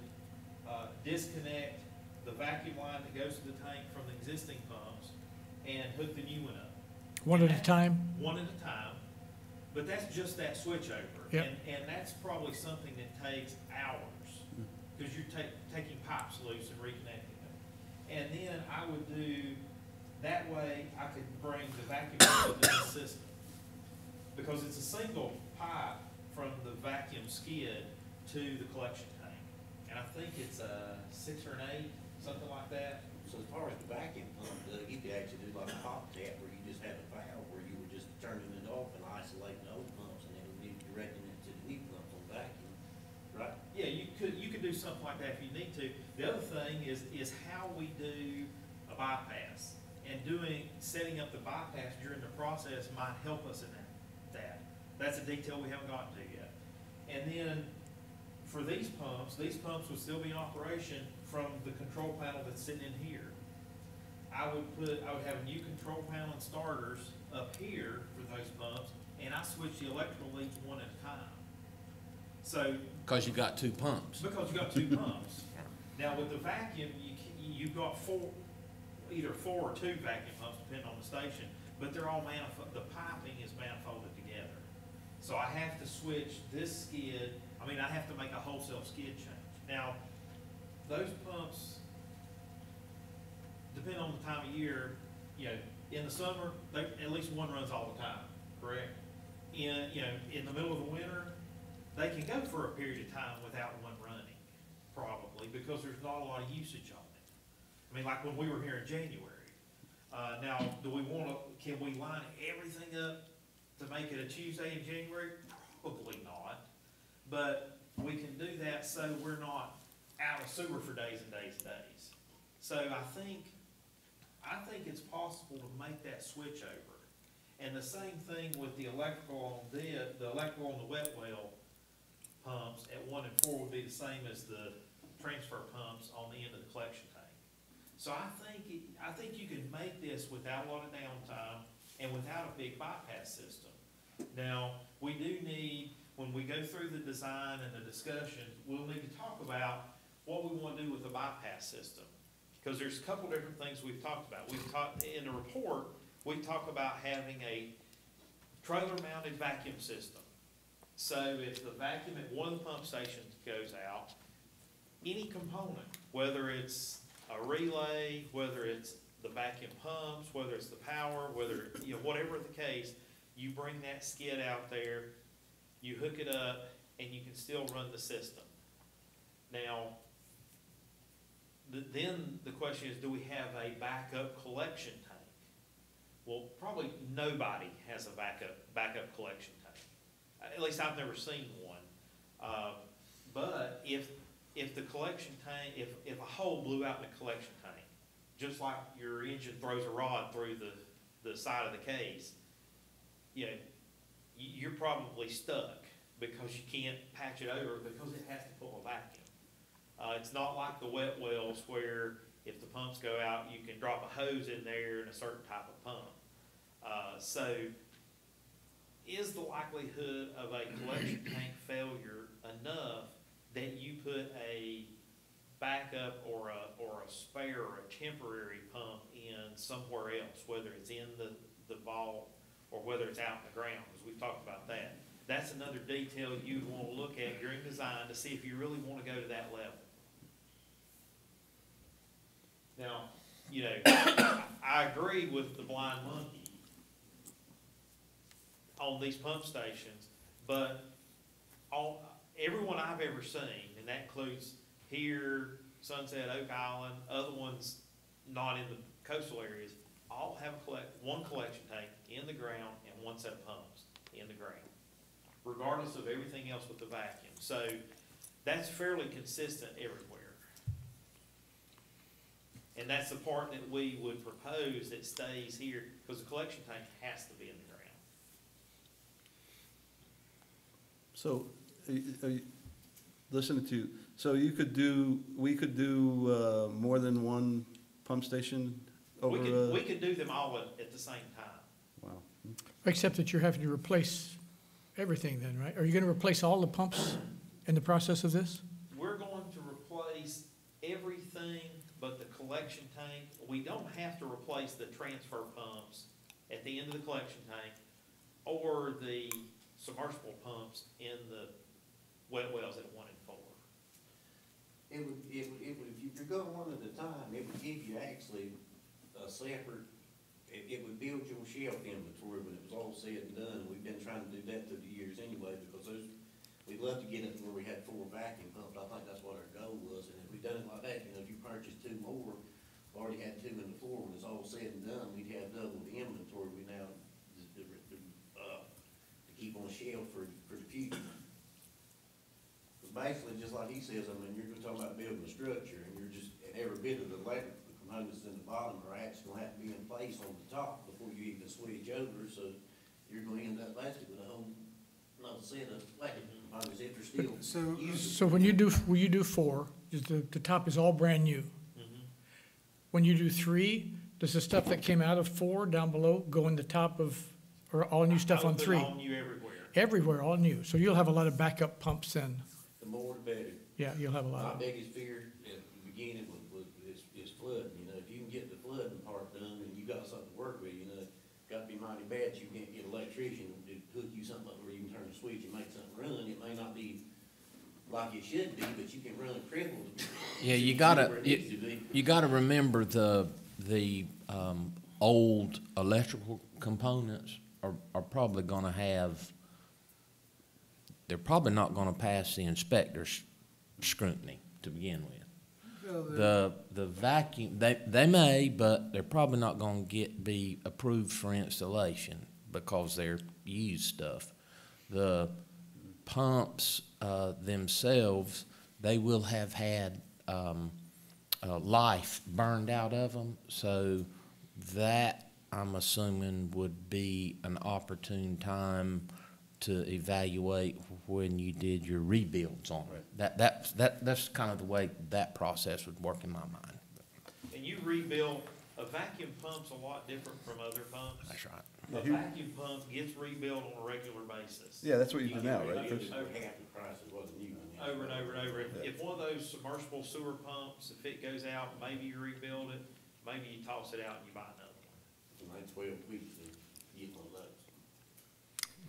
disconnect the vacuum line that goes to the tank from the existing pumps and hook the new one up. One at a time? One at a time, but that's just that switch over. Yep. And that's probably something that takes hours, because you're taking pipes loose and reconnecting them. And then I would do, that way I could bring the vacuum into the system. Because it's a single pipe from the vacuum skid to the collection tank. And I think it's a 6 or an 8, something like that. So as far as the vacuum pump, you could actually do like a pop tap where you just had a valve where you were just turning it off and isolating the old pumps and then you directing it to the new pumps on vacuum, right? Yeah, you could do something like that if you need to. The other thing is how we do a bypass. And setting up the bypass during the process might help us in that. That's a detail we haven't gotten to yet. And then for these pumps would still be in operation from the control panel that's sitting in here. I would have a new control panel and starters up here for those pumps, and I switch the electrical leads one at a time. So. Because you got two pumps. Because you got two pumps. Now with the vacuum, you've got either 4 or 2 vacuum pumps, depending on the station, but they're all the piping is manifolded together. So I have to switch this skid, I have to make a wholesale skid change. Now, those pumps, depending on the time of year, in the summer, at least one runs all the time, correct? In the middle of the winter, they can go for a period of time without one running, probably, because there's not a lot of usage on it. Like when we were here in January. Now, can we line everything up to make it a Tuesday in January? Probably not. But we can do that so we're not out of sewer for days and days and days. So I think it's possible to make that switch over. And the same thing with the electrical on the electrical on the wet well pumps at 1 and 4 would be the same as the transfer pumps on the end of the collection tank. So I think you can make this without a lot of downtime and without a big bypass system. Now, we do need, when we go through the design and the discussion, we'll need to talk about what we want to do with the bypass system. Because there's a couple different things we've talked about. In the report, we talk about having a trailer-mounted vacuum system. So if the vacuum at one of the pump stations goes out, any component, whether it's a relay, whether it's the vacuum pumps, whether it's the power, whatever the case, you bring that skid out there, you hook it up, and you can still run the system. Now, then the question is, do we have a backup collection tank? Well, probably nobody has a backup collection tank. At least I've never seen one. But if the collection tank, if a hole blew out in the collection tank, just like your engine throws a rod through the side of the case, you know, you're probably stuck because you can't patch it over because it has to pull a vacuum. It's not like the wet wells where if the pumps go out, you can drop a hose in there and a certain type of pump. So is the likelihood of a collection tank failure enough that you put a backup or a spare or a temporary pump in somewhere else, whether it's in the vault or whether it's out in the ground, because we've talked about that. That's another detail you'd want to look at during design to see if you really want to go to that level. Now, you know, I agree with the blind monkey on these pump stations, but everyone I've ever seen, and that includes here, Sunset, Oak Island, other ones not in the coastal areas, all have one collection tank in the ground and one set of pumps in the ground, regardless of everything else with the vacuum. So that's fairly consistent everywhere. And that's the part that we would propose that stays here, because the collection tank has to be in the ground. So, listening to you, so we could do more than one pump station over? We could do them all at the same time. Wow. Except that you're having to replace everything then, right? Are you gonna replace all the pumps in the process of this? We're going to replace everything but the collection tank. We don't have to replace the transfer pumps at the end of the collection tank or the submersible pumps in the wet wells at 1 and 4. It would, if you're going one at a time, it would give you actually a separate, it would build your shelf inventory when it was all said and done. We've been trying to do that through the years anyway, because we'd love to get it where we had 4 vacuum pumps. I think that's what our goal was, and if we'd done it like that, you know, if you purchased 2 more, already had 2 in the floor, when it's all said and done, we'd have double the inventory we now, to keep on the shelf for the future. Basically, just like he says, I mean, you're talking about building a structure, and you're just, and every bit of the electrical components in the bottom are actually gonna have to be in place on the top before you even switch over, so you're gonna end up basically with a whole, another set of electrical components if they're still using. So when you do 4, the top is all brand new. When you do 3, does the stuff that came out of 4 down below go in the top of, or all new stuff on 3? All new everywhere. Everywhere, all new. So you'll have a lot of backup pumps then. The more the better. Yeah, you'll have a lot My of. biggest fear at the beginning is flooding, you know, if you can get the flooding part done and you got something to work with, you know, gotta be mighty bad you can't get an electrician to hook you something up where you can turn the switch and make something run. It may not be like it should be, but you can run a cripple. Yeah, you gotta remember the old electrical components are probably gonna have, they're probably not gonna pass the inspector's scrutiny to begin with. The vacuum, they may, but they're probably not gonna be approved for installation because they're used stuff. The pumps themselves, they will have had life burned out of them, so that, I'm assuming, would be an opportune time to evaluate when you did your rebuilds on it. That's kind of the way that process would work in my mind. And you rebuild, a vacuum pump's a lot different from other pumps. That's right. A vacuum pump gets rebuilt on a regular basis. Yeah, that's what you do now, right? It was over half the price of what the new one is. Over and over and over. If one of those submersible sewer pumps, if it goes out, maybe you rebuild it, maybe you toss it out and you buy another one. It's like 12 weeks to get one of those.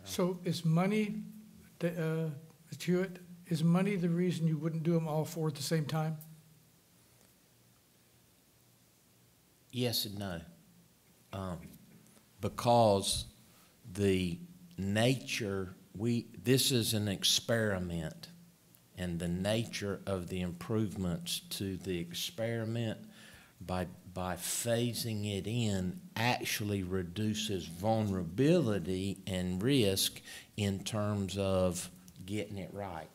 So is money, Mr. Hewitt, is money the reason you wouldn't do them all 4 at the same time? Yes and no. Because the nature, this is an experiment, and the nature of the improvements to the experiment by phasing it in actually reduces vulnerability and risk in terms of getting it right.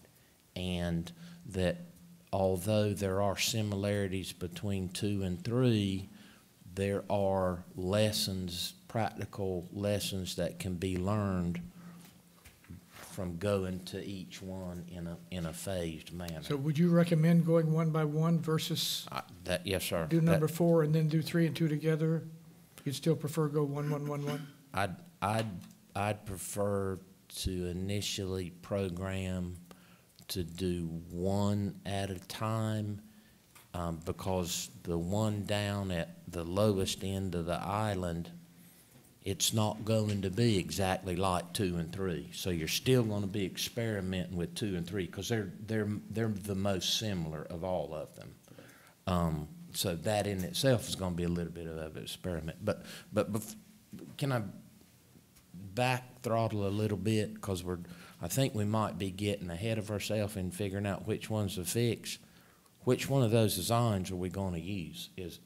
And that although there are similarities between 2 and 3, there are lessons, practical lessons that can be learned from going to each one in a phased manner. So would you recommend going one by one versus Yes, sir. do number 4 and then do 3 and 2 together? You'd still prefer go 1, 1, 1, 1? I'd prefer to initially program to do one at a time, because the one down at the lowest end of the island, it's not going to be exactly like 2 and 3. So you're still going to be experimenting with 2 and 3 because they're the most similar of all of them. So that in itself is going to be a little bit of an experiment. But can I back throttle a little bit, because I think we might be getting ahead of ourselves in figuring out which one's to fix. Which one of those designs are we going to use is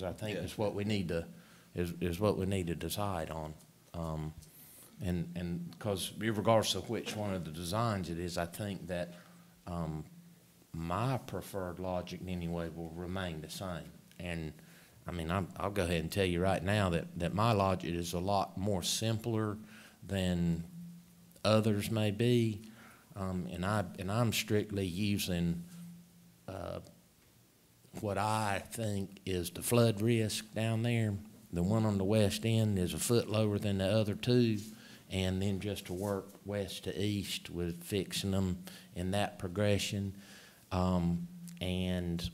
I think is what we need to decide on. And because regardless of which one of the designs it is, I think that my preferred logic anyway will remain the same. And I mean, I'll go ahead and tell you right now that my logic is a lot more simpler than others may be, and I'm strictly using what I think is the flood risk down there. The one on the west end is a foot lower than the other two, and then just to work west to east with fixing them in that progression. And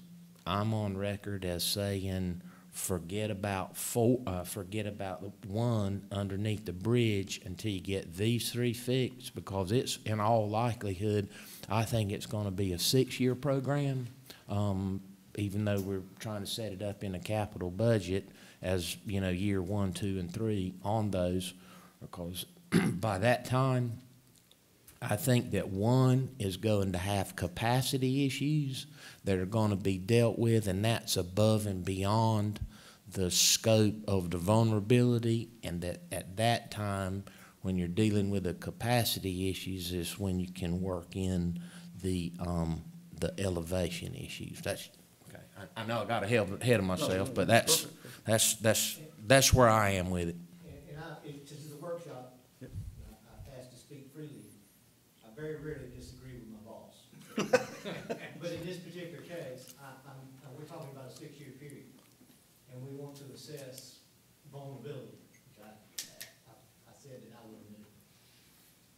I'm on record as saying, forget about the one underneath the bridge until you get these 3 fixed, because it's, in all likelihood, I think it's going to be a 6-year program, even though we're trying to set it up in a capital budget as, year 1, 2, and 3 on those, because by that time, I think that one is going to have capacity issues that are going to be dealt with, and that's above and beyond the scope of the vulnerability, and that at that time, when you're dealing with the capacity issues, is when you can work in the elevation issues. That's okay. I know I got ahead of myself, but that's where I am with it. And this is a workshop, I asked to speak freely. I very rarely disagree with my boss. But in this particular case, we're talking about a 6-year period, and we want to assess vulnerability, which I said that I would do.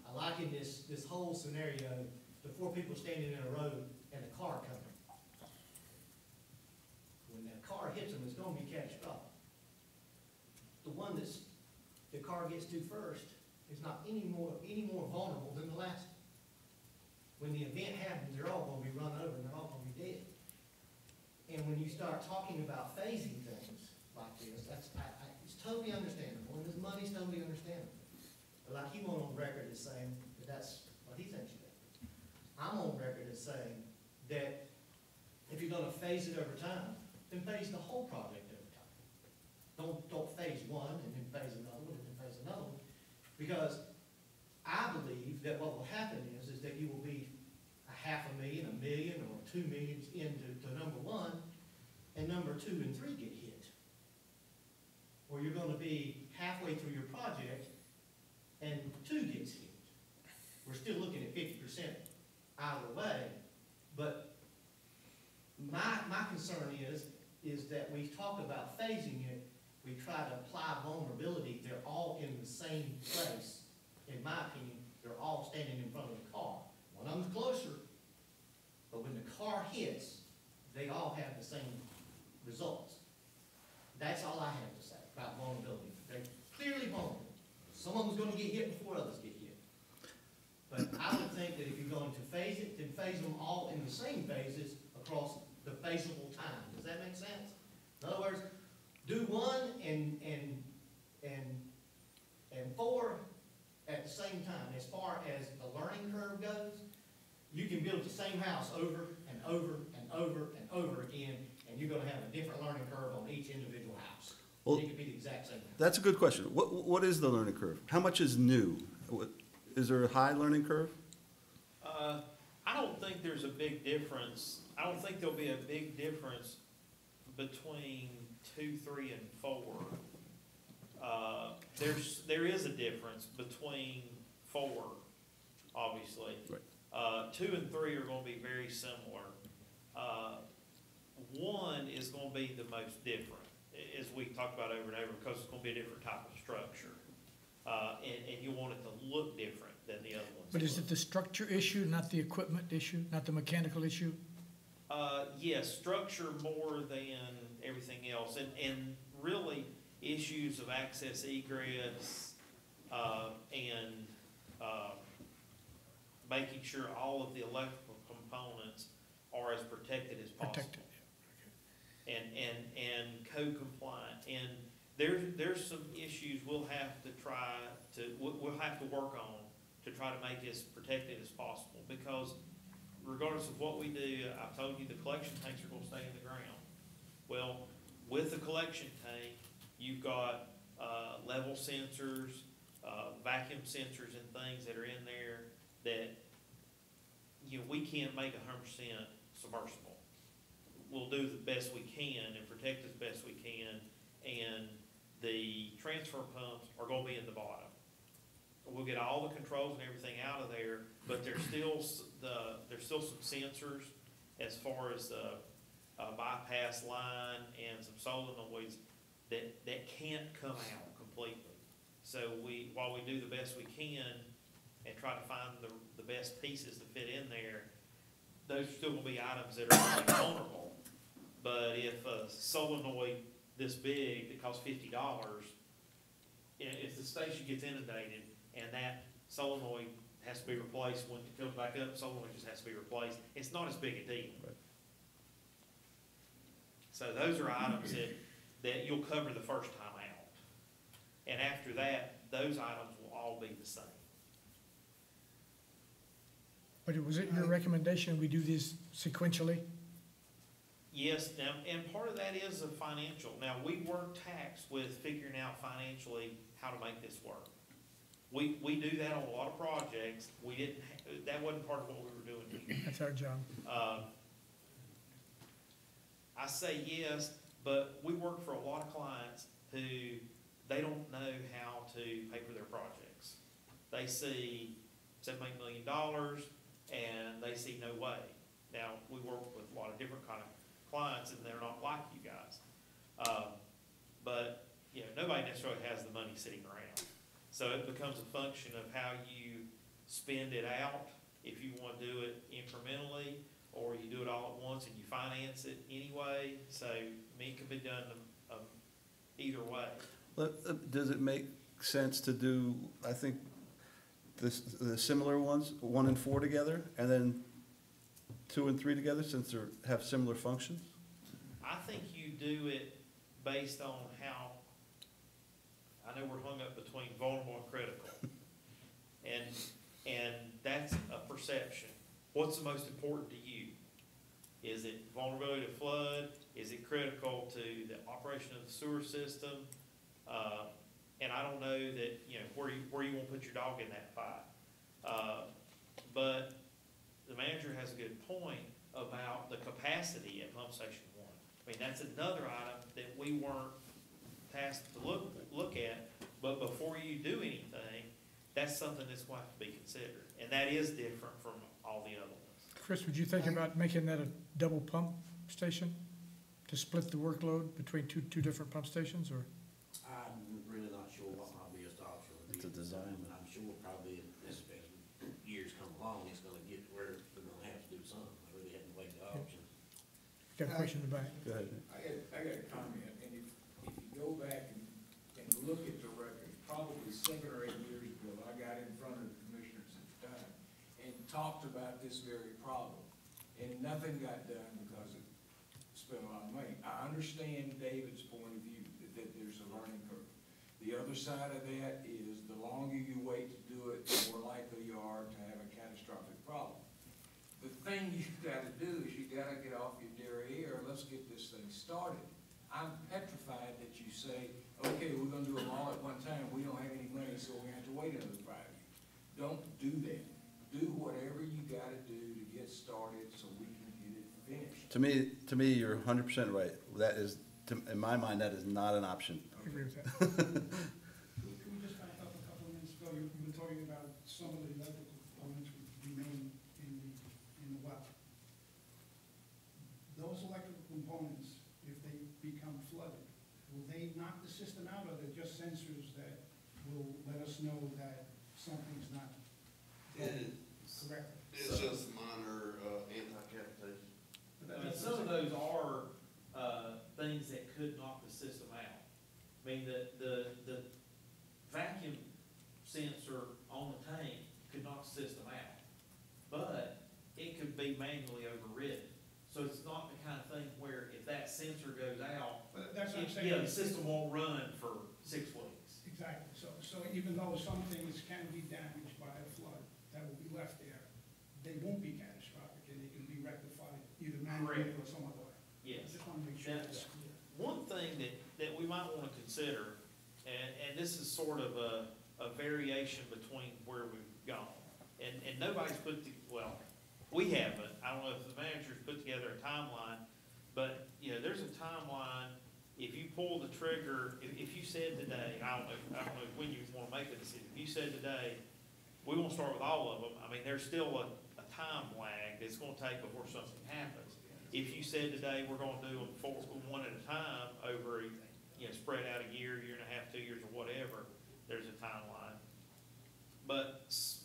I liken this whole scenario to 4 people standing in a row and a car coming. When that car hits them, it's going to be catastrophic. The car gets to first is not any more vulnerable than the last one. When the event happens, they're all going to be run over and they're all going to be dead. And when you start talking about phasing things like this, it's totally understandable, and this money's totally understandable. But like he went on record as saying that that's what he thinks you do. I'm on record as saying that if you're going to phase it over time, then phase the whole project over time. Don't phase one and then phase another one and then phase another one, because I believe that what will happen is that you will be $500,000, $1 million, or $2 million into number 1, and number 2 and 3 get hit. Or you're going to be halfway through your project and 2 gets hit. We're still looking at 50% either way, but my concern is that we talk about phasing it, we try to apply vulnerability, they're all in the same place. In my opinion, they're all standing in front of the car. One of them's closer, but when the car hits, they all have the same results. That's all I have to say about vulnerability. They're clearly vulnerable. Some of them's going to get hit before others get hit. But I would think that if you're going to phase it, then phase them all in the same phases across the phaseable time. Does that make sense? In other words, do 1 and 4 at the same time. As far as the learning curve goes, you can build the same house over and over and over and over again, and you're going to have a different learning curve on each individual house. Well, It could be the exact same house. That's a good question. What is the learning curve? How much is new? Is there a high learning curve? I don't think there's a big difference. I don't think there'll be a big difference between 2, 3, and 4, there is a difference between 4, obviously. Right. 2 and 3 are gonna be very similar. 1 is gonna be the most different, as we talked about over and over, because it's gonna be a different type of structure. And you want it to look different than the other ones. But is it the structure issue, not the equipment issue, not the mechanical issue? Yes, structure more than everything else, and really issues of access egress, and, making sure all of the electrical components are as protected as possible. Protected. And code compliant, and there's some issues we'll have to we'll have to work on to try to make it as protected as possible, because regardless of what we do, I've told you the collection tanks are gonna stay in the ground. Well, with the collection tank, you've got, level sensors, vacuum sensors and things that are in there that, you know, we can't make 100% submersible. We'll do the best we can and protect as best we can, and the transfer pumps are gonna be in the bottom. We'll get all the controls and everything out of there, but there's still some sensors as far as the bypass line and some solenoids that can't come out completely. So while we do the best we can and try to find the best pieces to fit in there, those are still gonna be items that are really vulnerable. But if a solenoid this big that costs $50, if the station gets inundated and that solenoid has to be replaced when it comes back up, solenoid just has to be replaced, it's not as big a deal. Right. So those are items that you'll cover the first time out. And after that, those items will all be the same. But was it your recommendation we do this sequentially? Yes, now, and part of that is a financial. Now, we work taxed with figuring out financially how to make this work. We do that on a lot of projects. We didn't, that wasn't part of what we were doing here. That's our job. I say yes, but we work for a lot of clients who, they don't know how to pay for their projects. They see $7 million and they see no way. Now, we work with a lot of different kind of clients and they're not like you guys. But, you know, nobody necessarily has the money sitting around. So it becomes a function of how you spend it out, if you want to do it incrementally, or you do it all at once and you finance it anyway. So, I mean, it could be done either way. Does it make sense to do, I think, the similar ones, 1 and 4 together, and then 2 and 3 together, since they have similar functions? I think you do it based on how, I know we're hung up between vulnerable and critical. And that's a perception. What's the most important to you? Is it vulnerability to flood? Is it critical to the operation of the sewer system? And I don't know that, you know, where you want to put your dog in that fight. But the manager has a good point about the capacity at Pump Station 1. I mean, that's another item that we weren't tasked to look at, but before you do anything, that's something that's going to have to be considered. And that is different from all the other ones. Chris, would you think about making that a double pump station to split the workload between two different pump stations, or? I'm really not sure what my best option would be. It's a design. And I'm sure probably as years come along, it's gonna get to where we're gonna have to do something. I really haven't weighed the options. Got a question in the back. Go ahead. I got a comment, and if you go back and look at the record, probably 7 or 8 years ago, I got in front of the commissioners at the time and talked about this very problem, and nothing got done because it spent a lot of money. I understand David's point of view, that there's a learning curve. The other side of that is the longer you wait to do it, the more likely you are to have a catastrophic problem. The thing you've got to do is you got to get off your derriere. Let's get this thing started. I'm petrified that you say, okay, we're going to do them all at one time. We don't have any money, so we have to wait another 5 years. Don't do that. Do whatever you got to do to get started so we can get it finished. To me, you're 100% right. That is in my mind, that is not an option. I agree with that. Can we just back up a couple of minutes ago, you've been talking about some of the electrical components would remain in the well. Those electrical components, if they become flooded, will they knock the system out, or they're just sensors that will let us know that something's not going correctly? It's just minor, anti-cavitation. I mean, some of those are, things that could knock the system out. I mean, the vacuum sensor on the tank could knock the system out, but it could be manually overridden. So it's not the kind of thing where if that sensor goes out, But that's what I'm saying. yeah, the system won't run for 6 weeks. Exactly, so even though some things can be damaged by a flood that will be left there, they won't be catastrophic, and they can be rectified either manually or some other way. I Yes. just want to make sure Now, that's clear. one thing that we might want to consider, and this is sort of a variation between where we've gone, and nobody's well, we haven't, I don't know if the manager's put together a timeline, but, you know, there's a timeline. If you pull the trigger, if you said today, I don't know when you want to make a decision, if you said today, we won't start with all of them, I mean, there's still a time lag that's gonna take before something happens. If you said today, we're gonna do them one at a time over, you know, spread out a year and a half, 2 years, or whatever, there's a timeline. But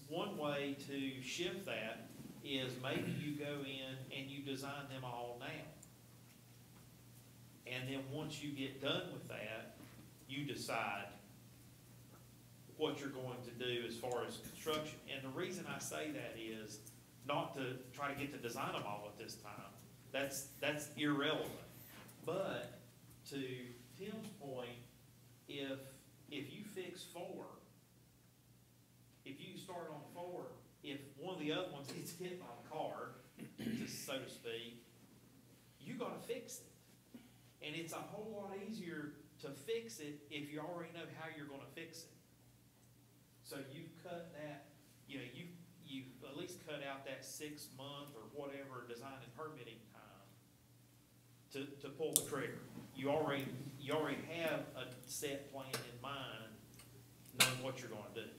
one way to shift that is maybe you go in and you design them all now. And then once you get done with that, you decide what you're going to do as far as construction. And the reason I say that is not to try to get to design them all at this time. That's irrelevant. But to Tim's point, if you fix 4, if you start on 4, if one of the other ones gets hit by the car, so to speak, you gotta fix it. And it's a whole lot easier to fix it if you already know how you're gonna fix it. So you've cut that, you know, you've at least cut out that 6 month or whatever design and permitting time to pull the trigger. You already have a set plan in mind, knowing what you're gonna do.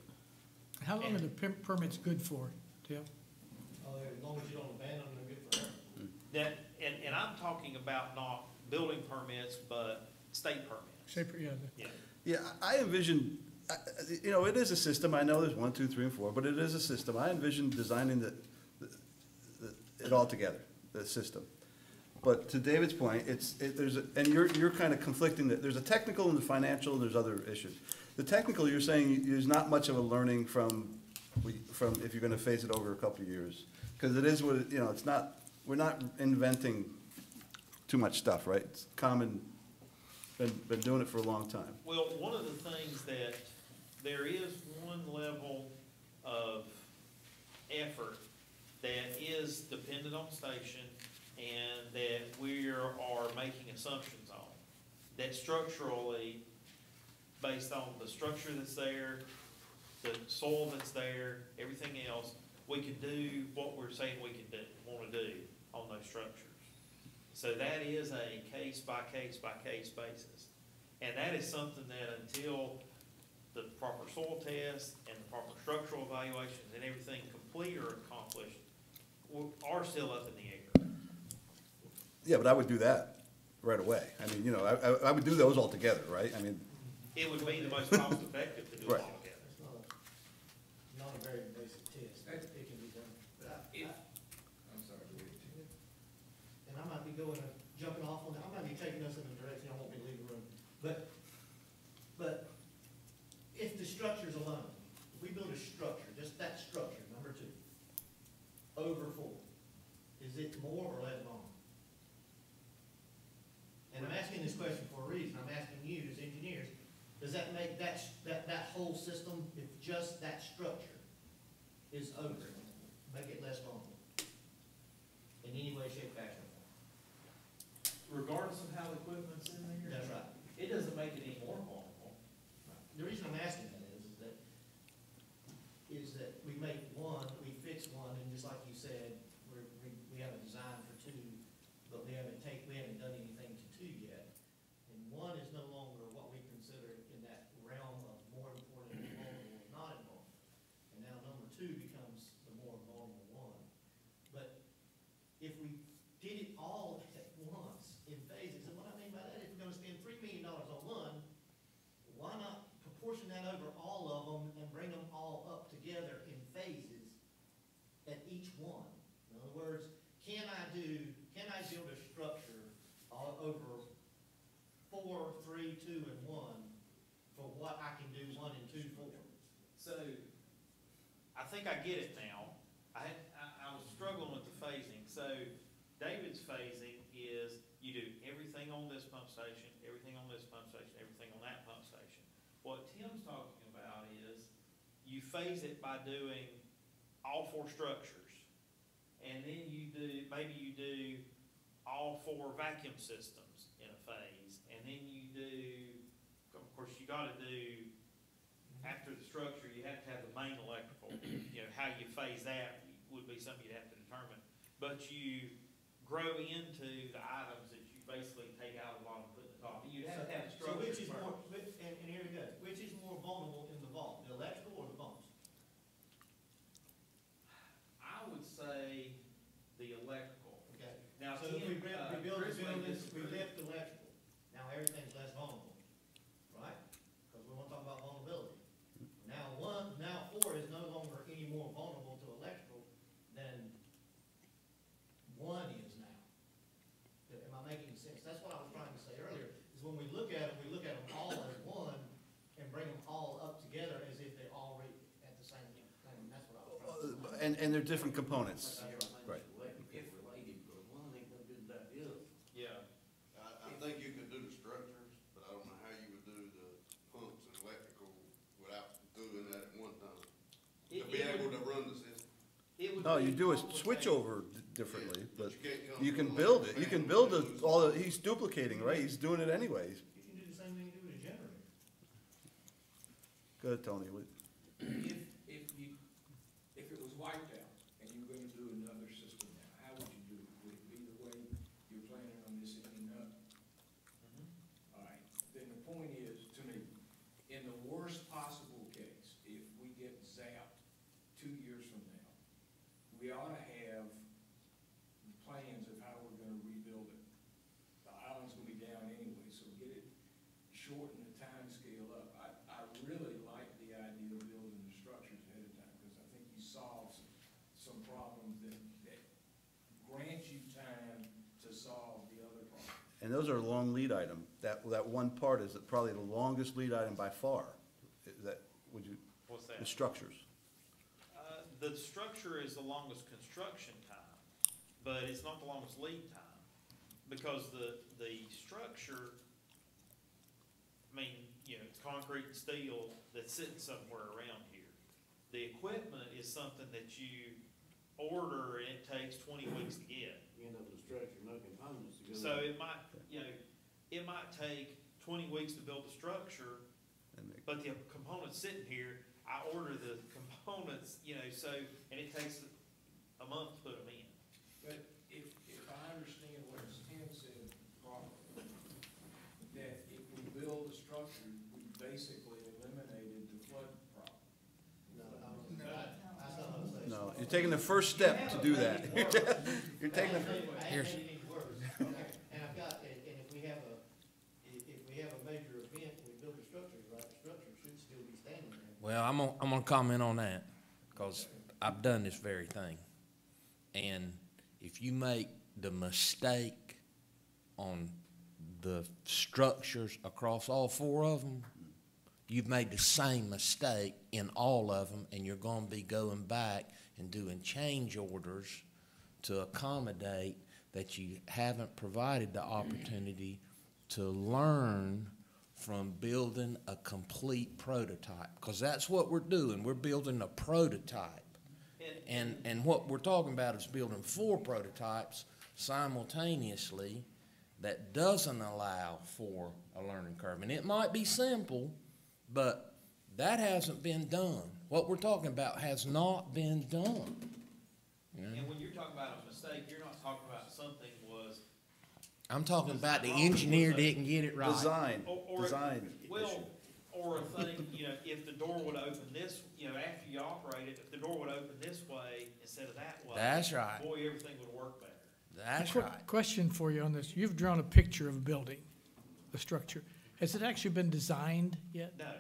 How long are the permits good for, Tim? As long as you don't abandon them, they're good forever. That, and I'm talking about not building permits, but state permits. Say, yeah, Yeah. Yeah, I envision, you know, it is a system, I know there's 1, 2, 3, and 4, but it is a system. I envision designing it all together, the system. But to David's point, and you're kind of conflicting, that there's a technical and the financial, and there's other issues. The technical, you're saying there's not much of a learning from if you're gonna phase it over a couple of years. Because it is what, you know, it's not, we're not inventing too much stuff, right? It's common, been doing it for a long time. Well, one of the things that there is one level of effort that is dependent on station and that we are making assumptions on. That structurally, based on the structure that's there, the soil that's there, everything else, we can do what we're saying we can do, want to do on those structures. So that is a case-by-case-by-case basis. And that is something that until the proper soil tests and the proper structural evaluations and everything complete or accomplished are still up in the air. Yeah, but I would do that right away. I mean, you know, I would do those all together, right? I mean, It would be the most cost effective to do it Right. all together. It's not a very basic test, it can be done. But I'm sorry, go ahead. and I might be jumping off on that, I might be taking us in a direction, I won't be leaving the room. But if the structure's alone, if we build a structure, just that structure, number 2, over 4, is it more or less long? And I'm asking this question for a reason, I'm asking you as engineers, does that make that whole system, if just that structure is over, make it less vulnerable? In any way, shape, fashion? Regardless of how the equipment's in there? That's right. It doesn't make it any more vulnerable. The reason I'm asking that is that we make one, we fix one, and just like you said, we have a design for 2, but we haven't done anything to 2 yet. 3, 2, and 1 for what I can do 1 and 2 for. So, I think I get it now. I was struggling with the phasing. So, David's phasing is you do everything on this pump station, everything on this pump station, everything on that pump station. What Tim's talking about is you phase it by doing all 4 structures. And then maybe you do all 4 vacuum systems in a phase. And then you do, of course, you gotta do, after the structure, you have to have the main electrical. You know, how you phase that would be something you'd have to determine. But you grow into the items that you basically take out of the bottom and put in the top. You'd have to have the So structure which is first. more, and here we go, which is more vulnerable in the vault, the electrical or the pumps? I would say the electrical. Okay. Now, So if we Tim, build Chris the may building, we disagree. lift the electrical, now everything's less vulnerable, right? Because we want to talk about vulnerability. Now 4 is no longer any more vulnerable to electrical than 1 is now. Am I making sense? That's what I was trying to say earlier, is when we look at them all as one and bring them all up together as if they're all at the same thing. That's what I was trying to say. And they're different components. Right. If related, but one ain't no good that is. Yeah. I think you could do the structures, but I don't know how you would do the pumps and electrical without doing that at one time. To be able to run the system. No, you do a switch over differently, but you can't come you can from build a it. You can fan build to it, all, he's duplicating, right? He's doing it anyways. You can do the same thing you do with a generator. Go ahead, Tony. If it was wiped out and you were gonna do another system now, how would you do it? Would it be the way you're planning on this ending up? All right, then the point is, to me, in the worst possible case, if we get zapped 2 years from now, we ought to have plans of how we're gonna rebuild it. The island's gonna be down anyway, so get it, shorten the time scale up. I really like the idea of building the structures ahead of time, because I think you solve some problems that grant you time to solve the other problems. And those are a long lead item. That one part is probably the longest lead item by far. What's The that? structures. The structure is the longest construction time, but it's not the longest lead time. Because the structure, I mean, you know, it's concrete and steel that's sitting somewhere around here. The equipment is something that you order and it takes 20 weeks to get. You end up with a structure, no components to go. So it might, you know, it might take 20 weeks to build the structure, but the components sitting here, I order the components, you know, so, and it takes a month to put them in. But if I understand what Tim said properly, that if we build a structure, we basically eliminated the flood problem. No, that's not what I'm saying. No, you're taking the first step to do that. You're taking the, I Here's- made it even worse. And I've got, and if we have a major event and we build a structure, right, the structure should still be standing there. Well, I'm gonna comment on that, because I've done this very thing. And if you make the mistake on the structures across all 4 of them, you've made the same mistake in all of them, and you're gonna be going back and doing change orders to accommodate that you haven't provided the opportunity to learn from building a complete prototype, because that's what we're doing. We're building a prototype. And what we're talking about is building 4 prototypes simultaneously that doesn't allow for a learning curve. And it might be simple, but that hasn't been done. What we're talking about has not been done. You know? And when you're talking about a mistake, you're not talking about something was. I'm talking about the engineer didn't get it right. design, Or- design issue. Well, or a thing, you know, if the door would open this, you know, after you operate it, if the door would open this way instead of that way. That's right. Boy, everything would work better. That's Quick right. question for you on this. You've drawn a picture of a building, the structure. Has it actually been designed yet? No,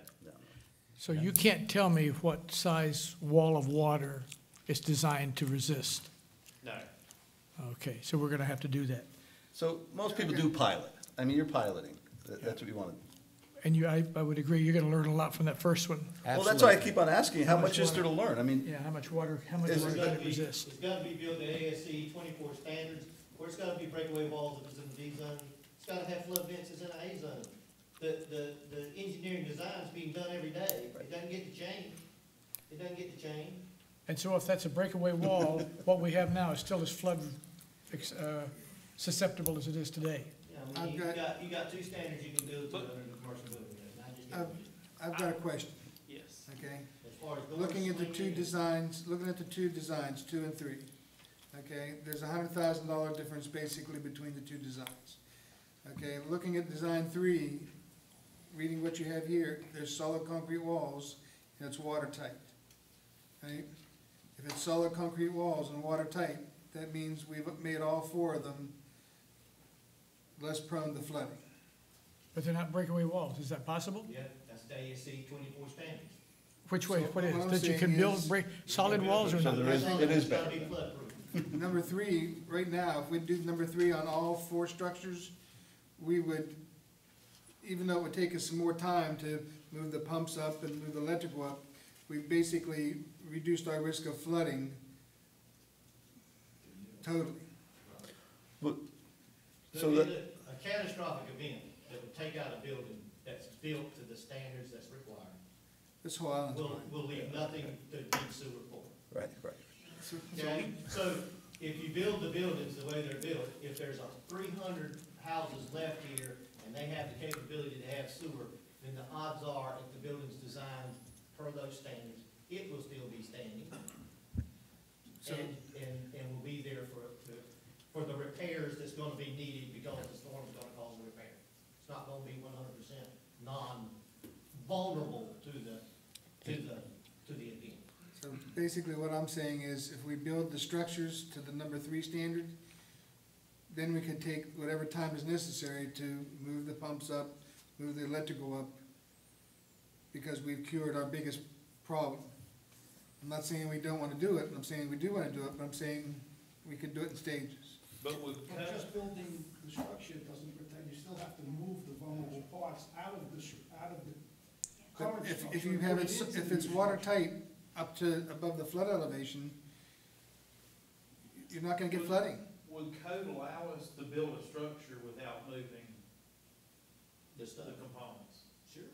So you can't tell me what size wall of water it's designed to resist? no. Okay, so we're gonna have to do that. So most people do pilot. I mean, you're piloting. That's what we wanted. And I would agree, you're gonna learn a lot from that first one. Well, that's why I keep on asking, how much is there to learn? I mean, Yeah, how much water can It's it gotta be, resist? it's gotta be built to ASC 24 standards, or it's gotta be breakaway walls if it's in the D zone. It's gotta have flood vents in the A zone. The engineering design's being done every day. It doesn't get to change. It doesn't get to change. And so if that's a breakaway wall, what we have now is still as flood susceptible as it is today. I mean, you got two standards you can build to under the commercial building code, not just everything. I've got a question, Yes. okay? As far as doors, Looking at the two swinging, designs, 2 and 3, okay? There's $100,000 difference basically between the two designs. Okay, looking at design 3, reading what you have here, there's solid concrete walls and it's watertight, right? If it's solid concrete walls and watertight, that means we've made all 4 of them less prone to flooding. But they're not breakaway walls, is that possible? Yeah, that's the ASC 24 standards. Which way, So what is, what I'm that you can saying build, is- break, solid walls or So not? there is, it is It's gotta better. be floodproof. Number 3, right now, if we do number 3 on all 4 structures, we would, even though it would take us some more time to move the pumps up and move the electrical up, we basically reduced our risk of flooding totally. But, So so that, a catastrophic event that would take out a building that's built to the standards that's required This whole island's will mine. leave nothing to need sewer for. right. Okay, so if you build the buildings the way they're built, if there's 300 houses left here and they have the capability to have sewer, then the odds are, if the building's designed per those standards, it will still be standing. So- And will be there for the repairs that's gonna be needed because the storm's gonna cause a repair. It's not gonna be 100% non-vulnerable to the event. So basically what I'm saying is if we build the structures to the number 3 standard, then we can take whatever time is necessary to move the pumps up, move the electrical up, because we've cured our biggest problem. I'm not saying we don't wanna do it, I'm saying we do wanna do it, but I'm saying we could do it in stages. But with But just building the structure doesn't protect, you still have to move the vulnerable parts out of the But current structure. if you and have put it, into if the it's new watertight up to above the flood elevation, you're not gonna get flooding. Would code allow us to build a structure without moving The the stuff, components? sure.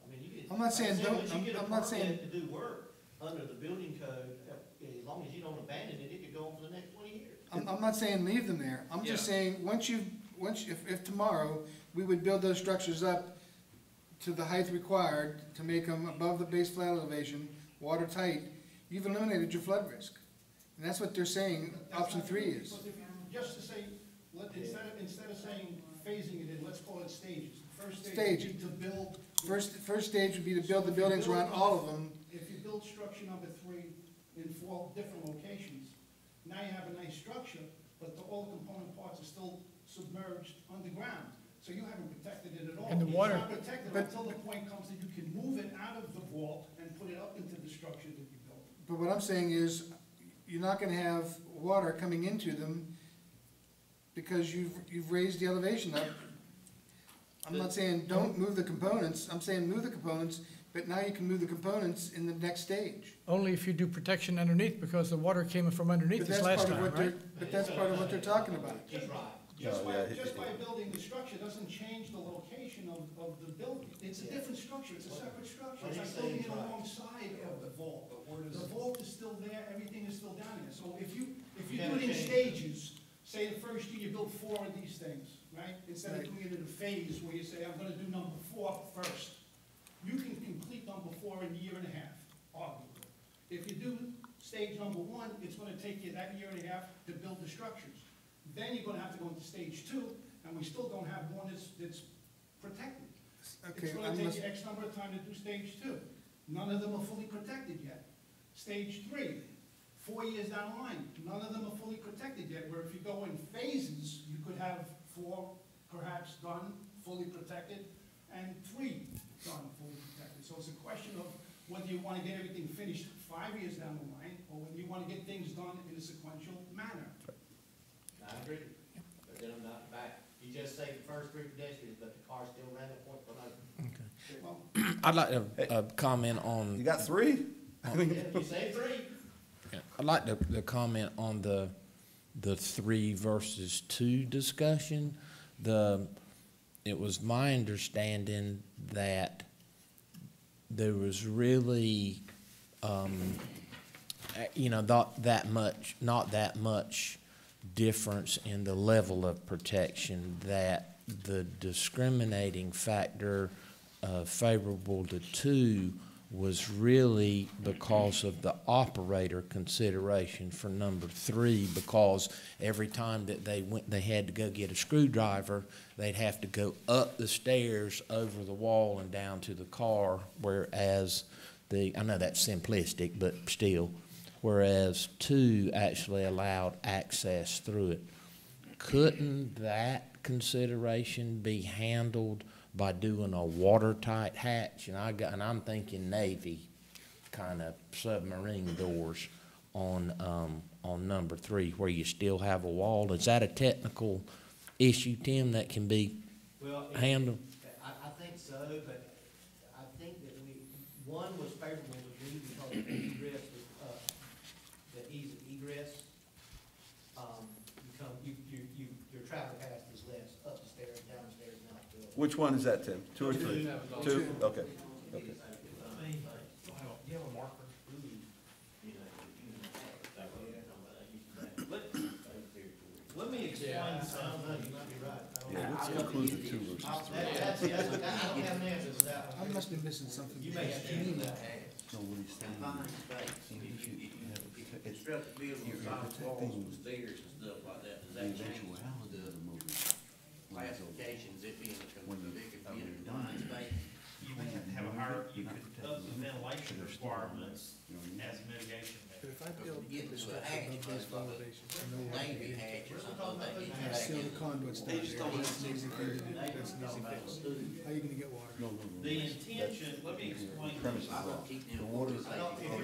I mean, you get. I'm not saying don't- once you get a I'm not saying- permit to do work under the building code, as long as you don't abandon it, it could go on for the next 20 years. I'm not saying leave them there, I'm just Yeah. saying, if tomorrow, we would build those structures up to the height required to make them above the base flood elevation, watertight, you've eliminated your flood risk. And that's what they're saying, That's option not 3 true, is. because if you- Just to say, instead of saying phasing it in, let's call it stages. First stage would be to build. First stage would be to build the buildings around all of them. If you build structure number 3 in 4 different locations, now you have a nice structure, but all the component parts are still submerged underground. So you haven't protected it at all. And the water- It's not protected but- until the point comes that you can move it out of the vault and put it up into the structure that you built. But what I'm saying is, you're not gonna have water coming into them because you've raised the elevation up. I'm not saying don't move the components, I'm saying move the components, but now you can move the components in the next stage. Only if you do protection underneath, because the water came from underneath But this that's last part of time, what they're, right? but that's part of what they're talking about. He's right. Just by building the structure doesn't change the location of the building. It's a different structure, it's a separate structure. It's like building it alongside of the vault. The vault is still there, everything is still down there. So if you do it in stages, say the first year you build 4 of these things, right? Instead of doing it in a phase where you say, I'm gonna do number 4 first. You can complete number 4 in a year and a half, arguably. If you do stage number 1, it's gonna take you that year and a half to build the structures. Then you're gonna have to go into stage 2, and we still don't have one that's protected. Okay, It's gonna take you X number of time to do stage 2. None of them are fully protected yet. Stage 3, 4 years down the line, none of them are fully protected yet, where if you go in phases, you could have 4 perhaps done, fully protected, and 3 done, fully protected. So it's a question of whether you wanna get everything finished 5 years down the line, or whether you wanna get things done in a sequential manner. I agree, but then I'm not back. You just say the first 3 pedestrians, but the cars still ran at point for no. I'd like to comment on. You got three? Yeah, you say three. Yeah, I'd like to comment on the 3 versus 2 discussion. It was my understanding that there was really, not that much difference in the level of protection, that the discriminating factor favorable to 2 was really because of the operator consideration for number 3, because every time that they had to go get a screwdriver, they'd have to go up the stairs, over the wall, and down to the car, whereas I know that's simplistic, but still, whereas 2 actually allowed access through it. Couldn't that consideration be handled by doing a watertight hatch? And I'm thinking Navy kind of submarine doors on number 3, where you still have a wall. Is that a technical issue, Tim, that can be handled? I think so, but I think that one was favorable to me because the egress was, the ease of egress. Your travel path is less up the stairs, down the stairs, and out the building. Which one is that, Tim? 2 or 3? 2? Okay. Okay. You have a marker? Let me explain something. Yeah, let's include the 2 versus 3. I don't have an answer to that one. I must be missing something. You may have to do that. No, what he's saying Confined is, space, if you construct a building with solid walls with stairs and stuff like that, does that change the classifications, it being a, it could be in a confined space? You may have to have a higher, you could up the ventilation requirements as a mitigation But measure. if I build Get the to a structure hatch, above but those it's like elevations, I a know what Navy hatch or something like that. I see all the conduits down there, that's an easy thing to do, that's an easy fix. How are you gonna get water? The intention, let me explain. premise is that the water,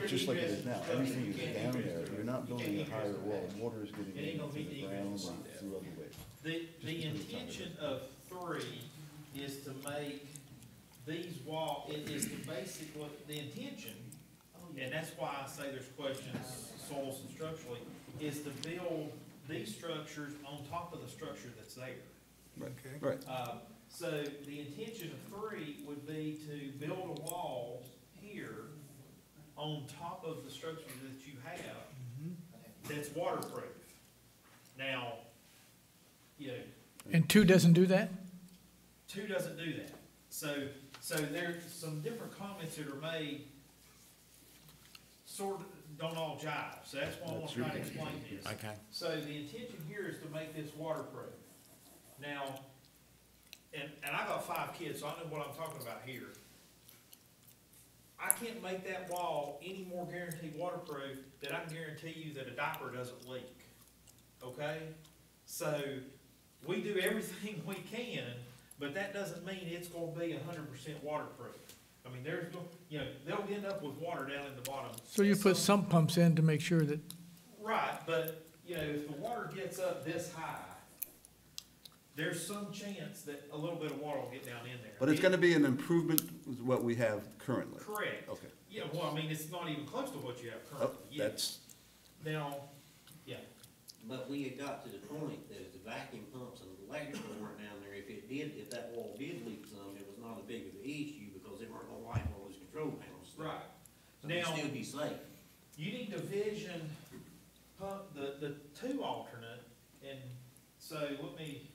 just like it is now, everything is down there. You're not building a higher wall. Water is getting into the ground and through other ways. The intention of 3 is to make these is to basically, the intention, and that's why I say there's questions, soils and structurally, is to build these structures on top of the structure that's there. Right. Okay. Right. So the intention of 3 would be to build a wall here on top of the structure that you have that's waterproof. Now, And 2 doesn't do that? 2 doesn't do that. So there's some different comments that are made, sort of don't all jive. So that's why I want to try to explain this. Okay. So the intention here is to make this waterproof. Now, and I got 5 kids, so I know what I'm talking about here. I can't make that wall any more guaranteed waterproof than I can guarantee you that a diaper doesn't leak. Okay? So we do everything we can, but that doesn't mean it's gonna be 100% waterproof. I mean, they'll end up with water down in the bottom. So you put sump pumps in to make sure that, Right, but, if the water gets up this high, there's some chance that a little bit of water will get down in there. But it's gonna be an improvement with what we have currently. Correct. Okay. Yeah, well, I mean, it's not even close to what you have Oh, currently. Yeah. that's, Now, yeah, But we had got to the point that if the vacuum pumps and the electrical weren't down there, if that wall did leak some, it was not as big of an issue because there weren't no light on those control panels. right. So it'd Now, still be safe. you need to vision pump, the 2 alternate, and so let me,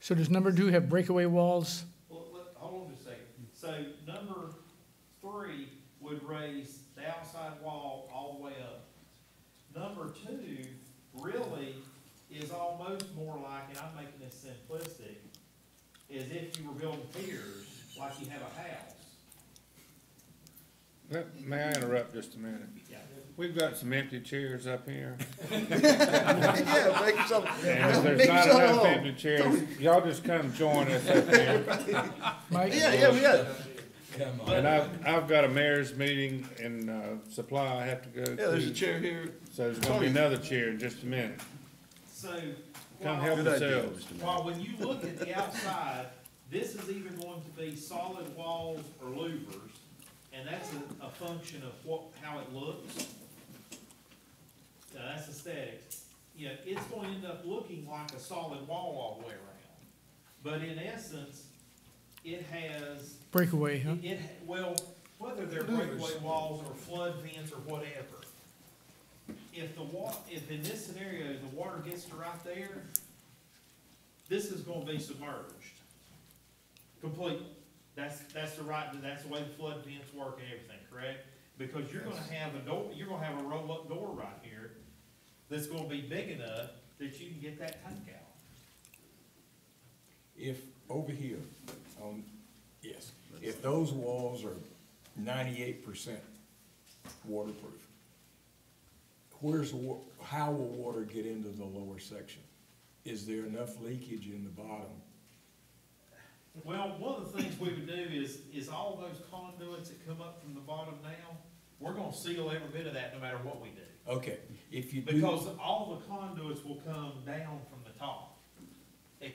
so does number 2 have breakaway walls? hold on just a second. So number 3 would raise the outside wall all the way up. Number 2 really is almost more like, and I'm making this simplistic, is if you were building piers like you have a house. May I interrupt just a minute? Yeah. We've got some empty chairs up here, yeah, make yourself, and if there's make not yourself enough home. empty chairs, y'all just come join us up here. Mike? Yeah. And I've got a mayor's meeting in, Supply I have to go to. Yeah, there's a chair here. So there's gonna be another chair in just a minute. So, Come while- help Good idea, yourselves. Mr. Mayor. while when you look at the outside, This is either going to be solid walls or louvers, and that's a function of how it looks. Now, that's aesthetics. You know, it's going to end up looking like a solid wall all the way around. But in essence, it has. Breakaway, huh? Well, whether they're breakaway walls or flood vents or whatever, if in this scenario, the water gets to right there, this is gonna be submerged completely. That's the way the flood vents work and everything, correct? Because you're gonna have a door, you're gonna have a roll-up door right here that's gonna be big enough that you can get that tank out. If, over here, yes, if those walls are 98% waterproof, how will water get into the lower section? Is there enough leakage in the bottom? Well, one of the things we would do is all those conduits that come up from the bottom now, we're gonna seal every bit of that no matter what we do. Okay, if you do. Because all the conduits will come down from the top. And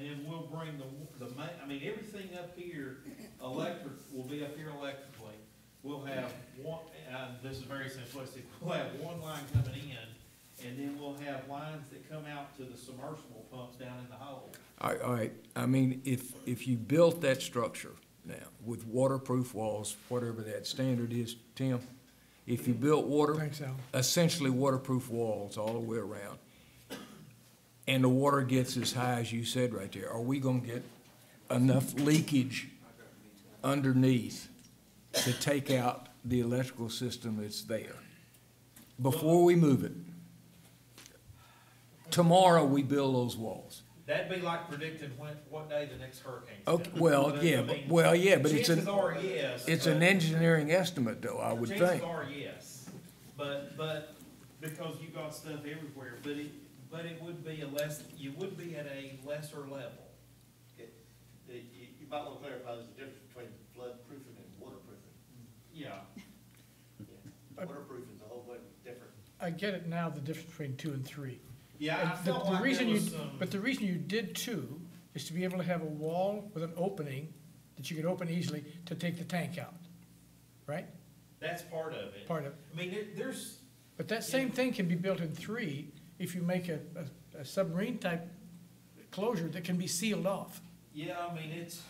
then we'll bring the main, I mean, everything up here, electric, will be up here electrically. We'll have one, this is very simplistic, we'll have one line coming in, and then we'll have lines that come out to the submersible pumps down in the hole. All right, I mean, if you built that structure now with waterproof walls, whatever that standard is, Tim, if you built essentially waterproof walls all the way around, and the water gets as high as you said right there, are we gonna get enough leakage underneath to take out the electrical system that's there before we move it? Tomorrow we build those walls. That'd be like predicting what day the next hurricane's Okay, coming. well, yeah, but it's chances are yes. it's an engineering estimate though, I would think. Chances are yes, but because you got stuff everywhere, but it would be you would be at a lesser level. You might want to clarify, there's a difference between flood proofing and waterproofing. Yeah. Waterproofing is a whole bunch different. I get it now, the difference between 2 and 3. Yeah, And I felt the like reason there was you, some. but the reason you did 2 is to be able to have a wall with an opening that you could open easily to take the tank out, right? That's part of it. Part of it. I mean, there's. But that same thing can be built in 3 if you make a submarine type closure that can be sealed off. Yeah, I mean, it's.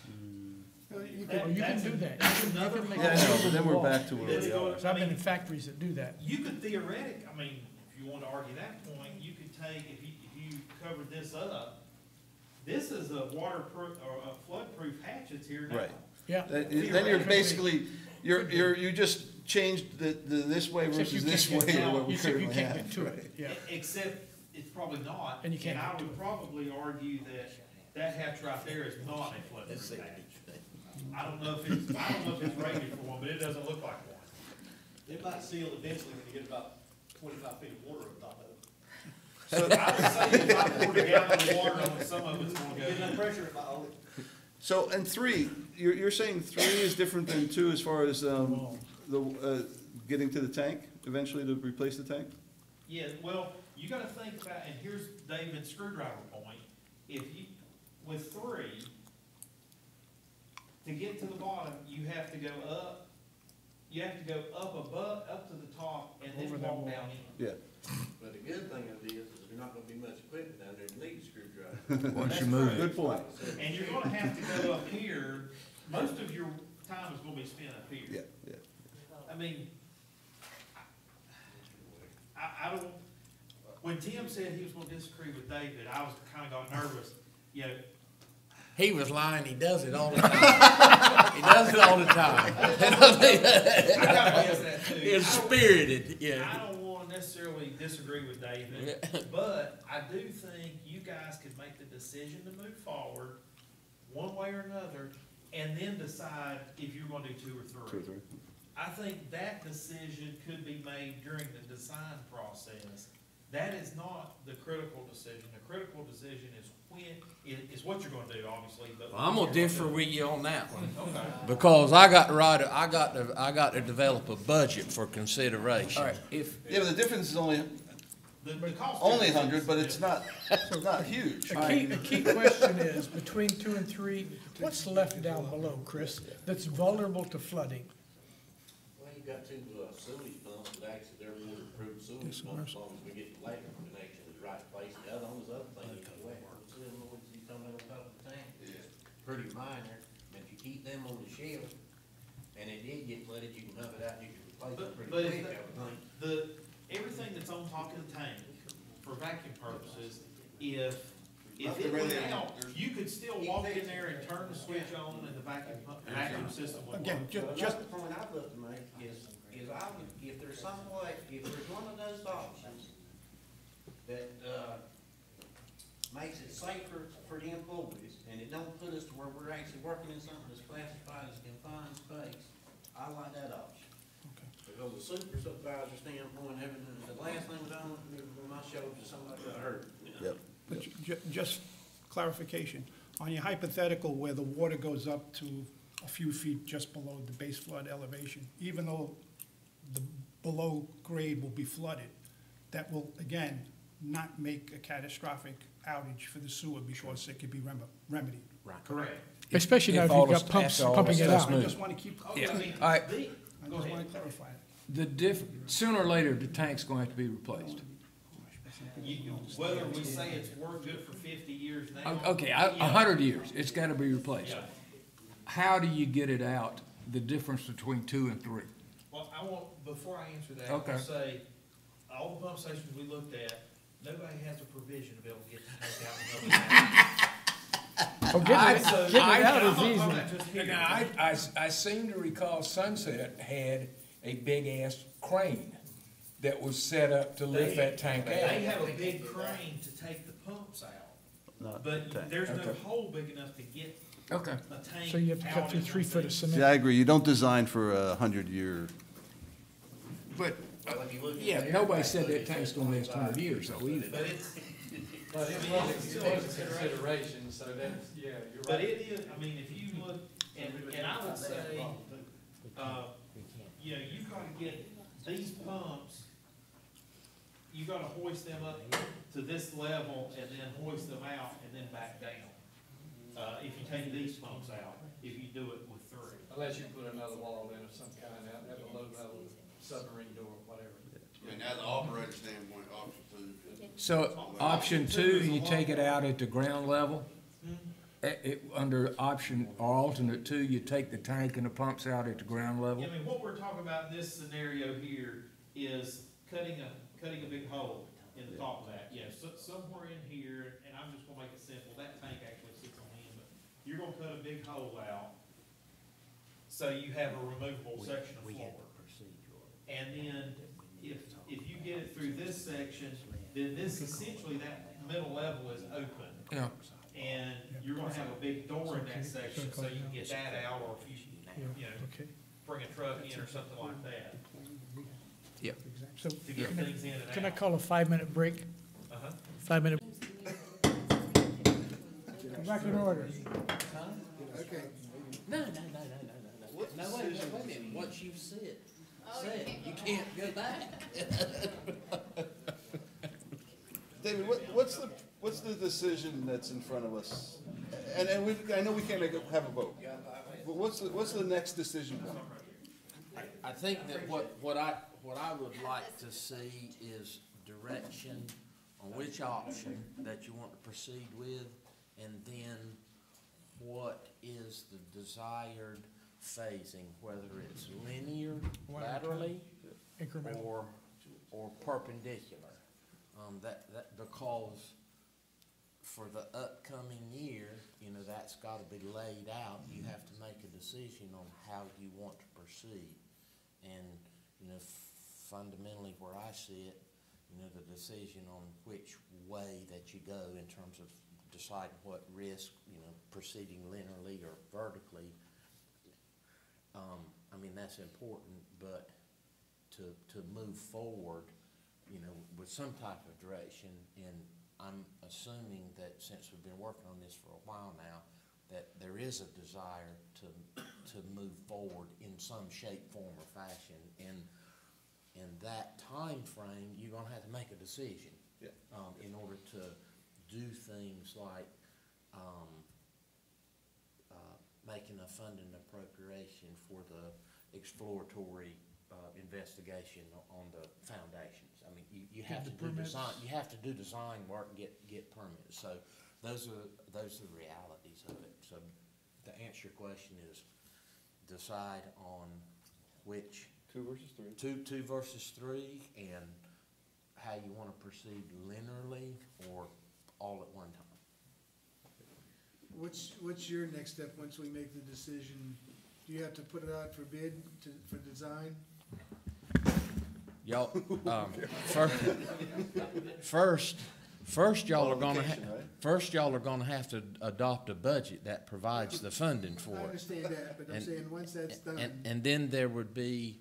You can do that. That's another. make Yeah, I know, but then we're back to where That's we going- are. So I've been in factories that do that. You could theoretically, I mean, if you want to argue that point, you could take, if you covered this up, this is a waterproof, or a floodproof hatches here now. Right. Yeah. Then you're basically, you just changed the this way Except you versus this can't way get to what we Except you currently can't get have. to it, yeah. Except it's probably not. And you can't I get to would it. probably argue that hatch right there is not a floodproof hatch. I don't know if it's rated for one, but it doesn't look like one. It might seal eventually when you get about 25 feet of water on top of it. So I would say if I poured a gallon of water on it, some of it's gonna Get go. enough pressure if I hold it. So, and 3, you're saying 3 is different than 2 as far as, getting to the tank, eventually to replace the tank? Yeah, well, you gotta think about, and here's David's screwdriver point. With 3, to get to the bottom, you have to go up, up to the top, and then Over that walk wall. down in. Yeah. But the good thing of it is there's not gonna be much equipment down there to need a screwdriver. Once you That's move right. Good point. And you're gonna have to go up here, most of your time is gonna be spent up here. Yeah, yeah. I mean, I don't, when Tim said he was gonna disagree with David, I was kinda got nervous, you know. He was lying, he does it all the time. He does it all the time. I gotta guess that too. It's spirited, yeah. I don't wanna necessarily disagree with David, but I do think you guys could make the decision to move forward, one way or another, and then decide if you're gonna do 2 or 3. 2 or 3. I think that decision could be made during the design process. That is not the critical decision. The critical decision is is what you're gonna do, obviously, but. Well, I'm gonna differ with you on that one, Okay. because I got to develop a budget for consideration. All right, Yeah, but the difference is only The cost. Only difference 100, but it's not huge. A key question is, between 2 and 3, what's left down below, Chris, that's vulnerable to flooding? Well, you've got two sewage pumps that actually, they're water-proof sewage pumps, as long as we get the electrical connection in the right place. The other one was the other thing, you know, you talking about on top of the tank, it's pretty minor, but if you keep them on the shelf, and it did get flooded, you can hub it out, you can replace it pretty But quick, I would think. Everything that's on top of the tank, for vacuum purposes, if it Nothing went really- out, you could still walk in there and turn the switch on and the vacuum system would work. Again, But just, another point I'd love to make is I would, if there's some way, if there's one of those options that, makes it safer for the employees, and it don't put us to where we're actually working in something that's classified as confined space, I like that option. Because the supervisor standpoint, having, the last thing we done with my shoulder is somebody got hurt. Yep. But just clarification, on your hypothetical where the water goes up to a few feet just below the base flood elevation, even though the below grade will be flooded, that will, again, not make a catastrophic outage for the sewer because it could be remedied. Right. Correct. especially now if you've got pumps pumping it out. I just want to keep, Oh, I I mean, All right. just want to clarify it. Sooner or later, the tank's going to have to be replaced. Whether we say it's worked good for 50 years now. Okay, 100 years, it's got to be replaced. Yeah. How do you get it out, the difference between 2 and 3? Well, before I answer that, I Okay. want to say, all the pump stations we looked at, nobody has a provision to be able to get the tank out. Oh, getting it out is easy. I seem to recall Sunset had a big-ass crane that was set up to lift that tank They out. have a big crane to take the pumps out, but there's no hole big enough to get Okay. a tank. So you have to cut out through in 3 one foot of thing. cement. See, I agree, you don't design for a 100-year, But, Well, if you look at yeah, the nobody airbags, said they that tank's say gonna last 100 25 years though either. But it's, But it was a consideration, so that's, yeah, you're right. but it is, I mean, if you look, and I would say, you know, you've got to get these pumps, you got to hoist them up to this level and then hoist them out and then back down. If you take these pumps out, if you do it with 3. Unless you put another wall in of some kind out, have a low level submarine door, whatever. And as an operator standpoint, option 2. So, option 2, you take it out at the ground level? Under option, or alternate 2, you take the tank and the pumps out at the ground level? I mean, what we're talking about in this scenario here is cutting a big hole in the top of that. Yeah, somewhere in here, and I'm just gonna make it simple, that tank actually sits on end, but you're gonna cut a big hole out, so you have a removable section of floor. And then, if you get it through this section, then this, essentially, that middle level is open. Yeah. And you're gonna have a big door in that section, so you can get that out, or if you know, Okay, bring a truck in or something like that, Yeah. so to get things in and out. can I call a 5-minute break? Uh-huh. 5-minute. Come back in order. Okay. No, no, no, no, no, no, no. No, wait a minute, once you've said, you can't go back. David, what's the decision that's in front of us? And I know we can't have a vote, but what's the next decision? I think that what I would like to see is direction on which option that you want to proceed with, and then what is the desired phasing, whether it's linear, laterally, Incremental. or perpendicular. That because for the upcoming year, you know, that's got to be laid out. You have to make a decision on how you want to proceed. And, you know, fundamentally where I see it, you know, the decision on which way that you go in terms of deciding what risk, you know, proceeding linearly or vertically, I mean, that's important, but to move forward, you know, with some type of direction, and I'm assuming that since we've been working on this for a while now, that there is a desire to move forward in some shape, form, or fashion. And in that time frame, you're gonna have to make a decision. Yeah. In order to do things like, making a funding appropriation for the exploratory, investigation on the foundations. I mean, you have to the do design, permits. you have to do design work and get permits. So those are the realities of it. So to answer your question is decide on which. 2 versus 3. Two versus three, and how you wanna proceed linearly or all at one time. What's your next step once we make the decision? Do you have to put it out for bid for design? Y'all, first y'all are gonna first y'all are gonna have to adopt a budget that provides the funding for it. I understand that, but I'm And- saying, once that's done. And then there would be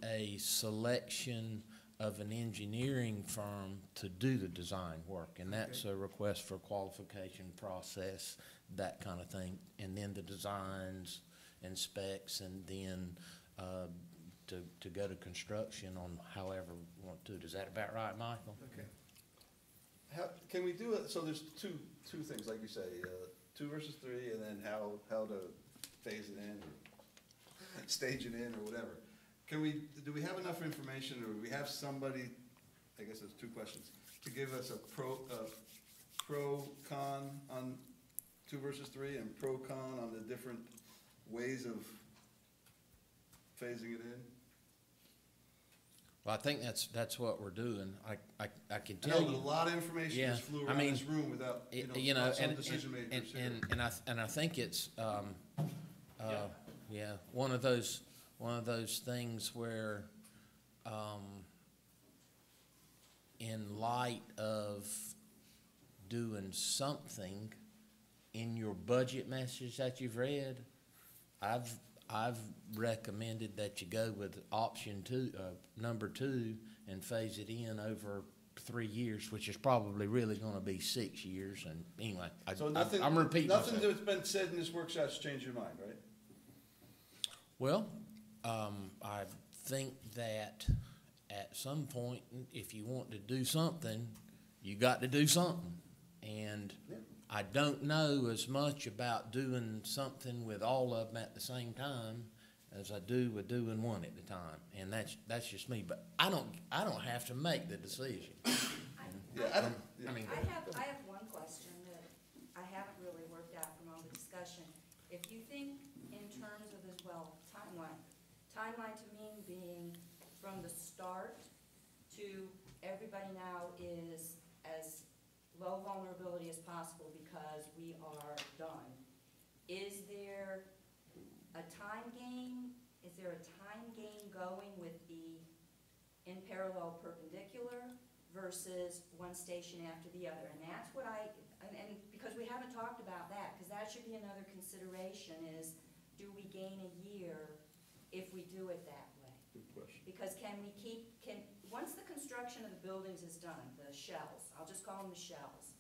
a selection of an engineering firm to do the design work, and that's a request for qualification process, that kind of thing. And then the designs and specs, and then, to go to construction on however we want to. Is that about right, Michael? Okay. How, can we do it, so there's two things, like you say, 2 versus 3, and then how to phase it in, or stage it in, or whatever. Do we have enough information, or do we have somebody, I guess there's 2 questions, to give us a pro-con on 2 versus 3, and pro-con on the different ways of phasing it in? Well, I think that's what we're doing. I can I tell know, you. but a lot of information Yeah, just flew I around mean, this room without, You know, not some and, decision makers here. and I think it's, yeah, one of those things where, in light of doing something in your budget message that you've read, I've recommended that you go with option 2, number 2, and phase it in over 3 years, which is probably really gonna be 6 years. And anyway, So nothing, I'm repeating nothing myself. that's been said in this workshop's changed your mind, right? Well, I think that at some point, if you want to do something, you got to do something. And I don't know as much about doing something with all of them at the same time as I do with doing one at a time. And that's just me, but I don't have to make the decision. Yeah, I mean, I have one question that I haven't really worked out from all the discussion. If you think in terms of as well, timeline to me being from the start to everybody now is as low vulnerability as possible because we are done. Is there a time game? Is there a time game going with the in parallel perpendicular versus one station after the other? And that's what and because we haven't talked about that, because that should be another consideration is, do we gain a year if we do it that way? Good question. Because once the construction of the buildings is done, the shells, I'll just call them the shells,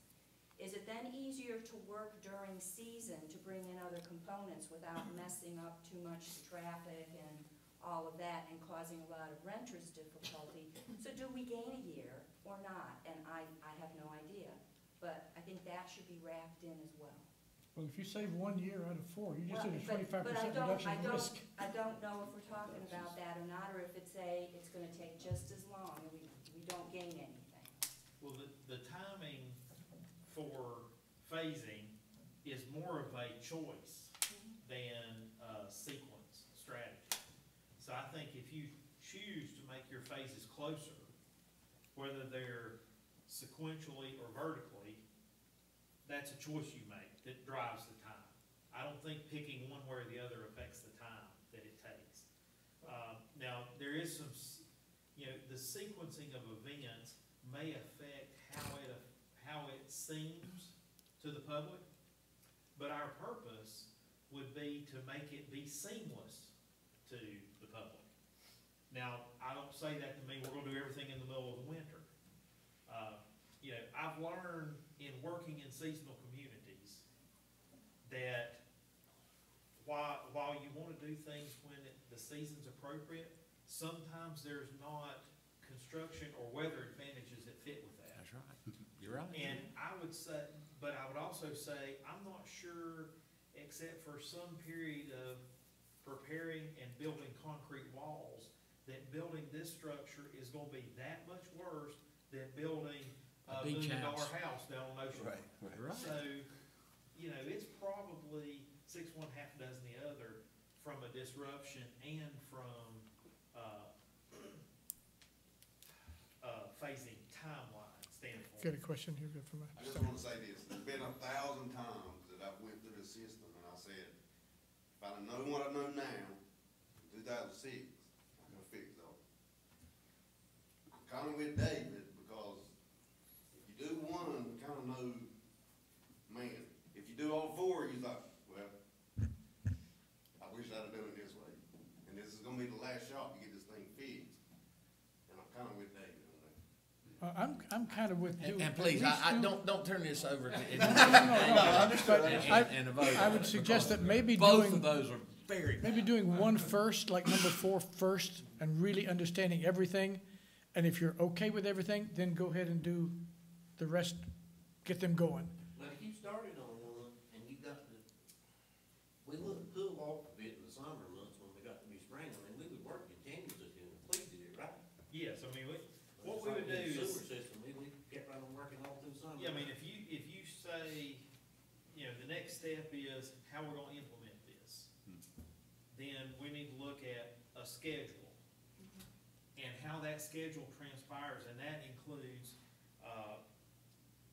is it then easier to work during season to bring in other components without messing up too much traffic and all of that and causing a lot of renters difficulty? So do we gain a year or not? And I have no idea, but I think that should be wrapped in as well. Well, if you save 1 year out of 4, you just Well, did a but 25% reduction in risk. I don't know if we're talking about that or not, or if it's gonna take just as long and we don't gain anything. Well, the timing for phasing is more of a choice than a sequence strategy. So I think if you choose to make your phases closer, whether they're sequentially or vertically, that's a choice you make that drives the time. I don't think picking one way or the other affects the time that it takes. Now, there is some, the sequencing of events may affect how it seems to the public, but our purpose would be to make it be seamless to the public. Now, I don't say that to mean we're gonna do everything in the middle of the winter. I've learned in working in seasonal communities that while you want to do things when the season's appropriate, sometimes there's not construction or weather advantages that fit with that. That's right. You're right. And I would say, but I would also say, I'm not sure, except for some period of preparing and building concrete walls, that building this structure is gonna be that much worse than building A a beach $1 million house. house down on Ocean. Right, right. Right. So, you know, it's probably six, one, half a dozen the other from a disruption and from, phasing timeline standpoint. Got a question here, good for me. I just wanna say this, there's been 1,000 times that I've went through the system and I said, if I'd have known what I know now, in 2006, I'm gonna fix those. I'm kinda with David, because if you do one, you kinda know, man, if you do all four, you thought, well, I wish I'd have done it this way. And this is gonna be the last shot to get this thing fixed. And I'm kinda with David on that. I'm kind of with you. And please, At least don't turn this over to. I- And a vote. I would suggest that maybe Both doing, of those are very. maybe doing one first, like number 4 first, and really understanding everything. And if you're okay with everything, then go ahead and do the rest, get them going. But if you started on one and you got the, we wouldn't pull off a bit in the summer months when we got to be spring, I mean, we would work continuously to complete it, right? Yes, I mean, what we would do is. Sewer system, we kept right on working all through summer. Yeah, I mean, if you say, you know, the next step is how we're gonna implement this, then we need to look at a schedule and how that schedule transpires, and that includes,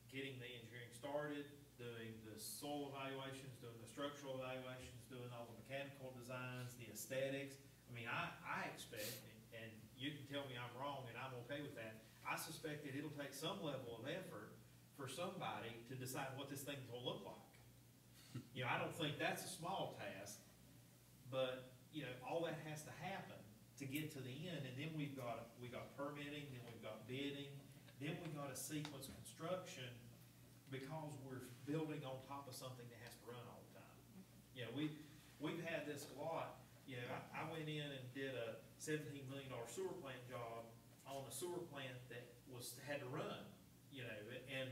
getting the engineering started, doing the soil evaluations, doing the structural evaluations, doing all the mechanical designs, the aesthetics. I mean, I expect, and you can tell me I'm wrong, and I'm okay with that, I suspect that it'll take some level of effort for somebody to decide what this thing's gonna look like. You know, I don't think that's a small task, but, you know, all that has to happen to get to the end, and then we got permitting, then we've got bidding, then we got to sequence construction, because we're building on top of something that has to run all the time. You know, we've had this a lot. You know, I went in and did a $17 million sewer plant job on a sewer plant that had to run, you know, and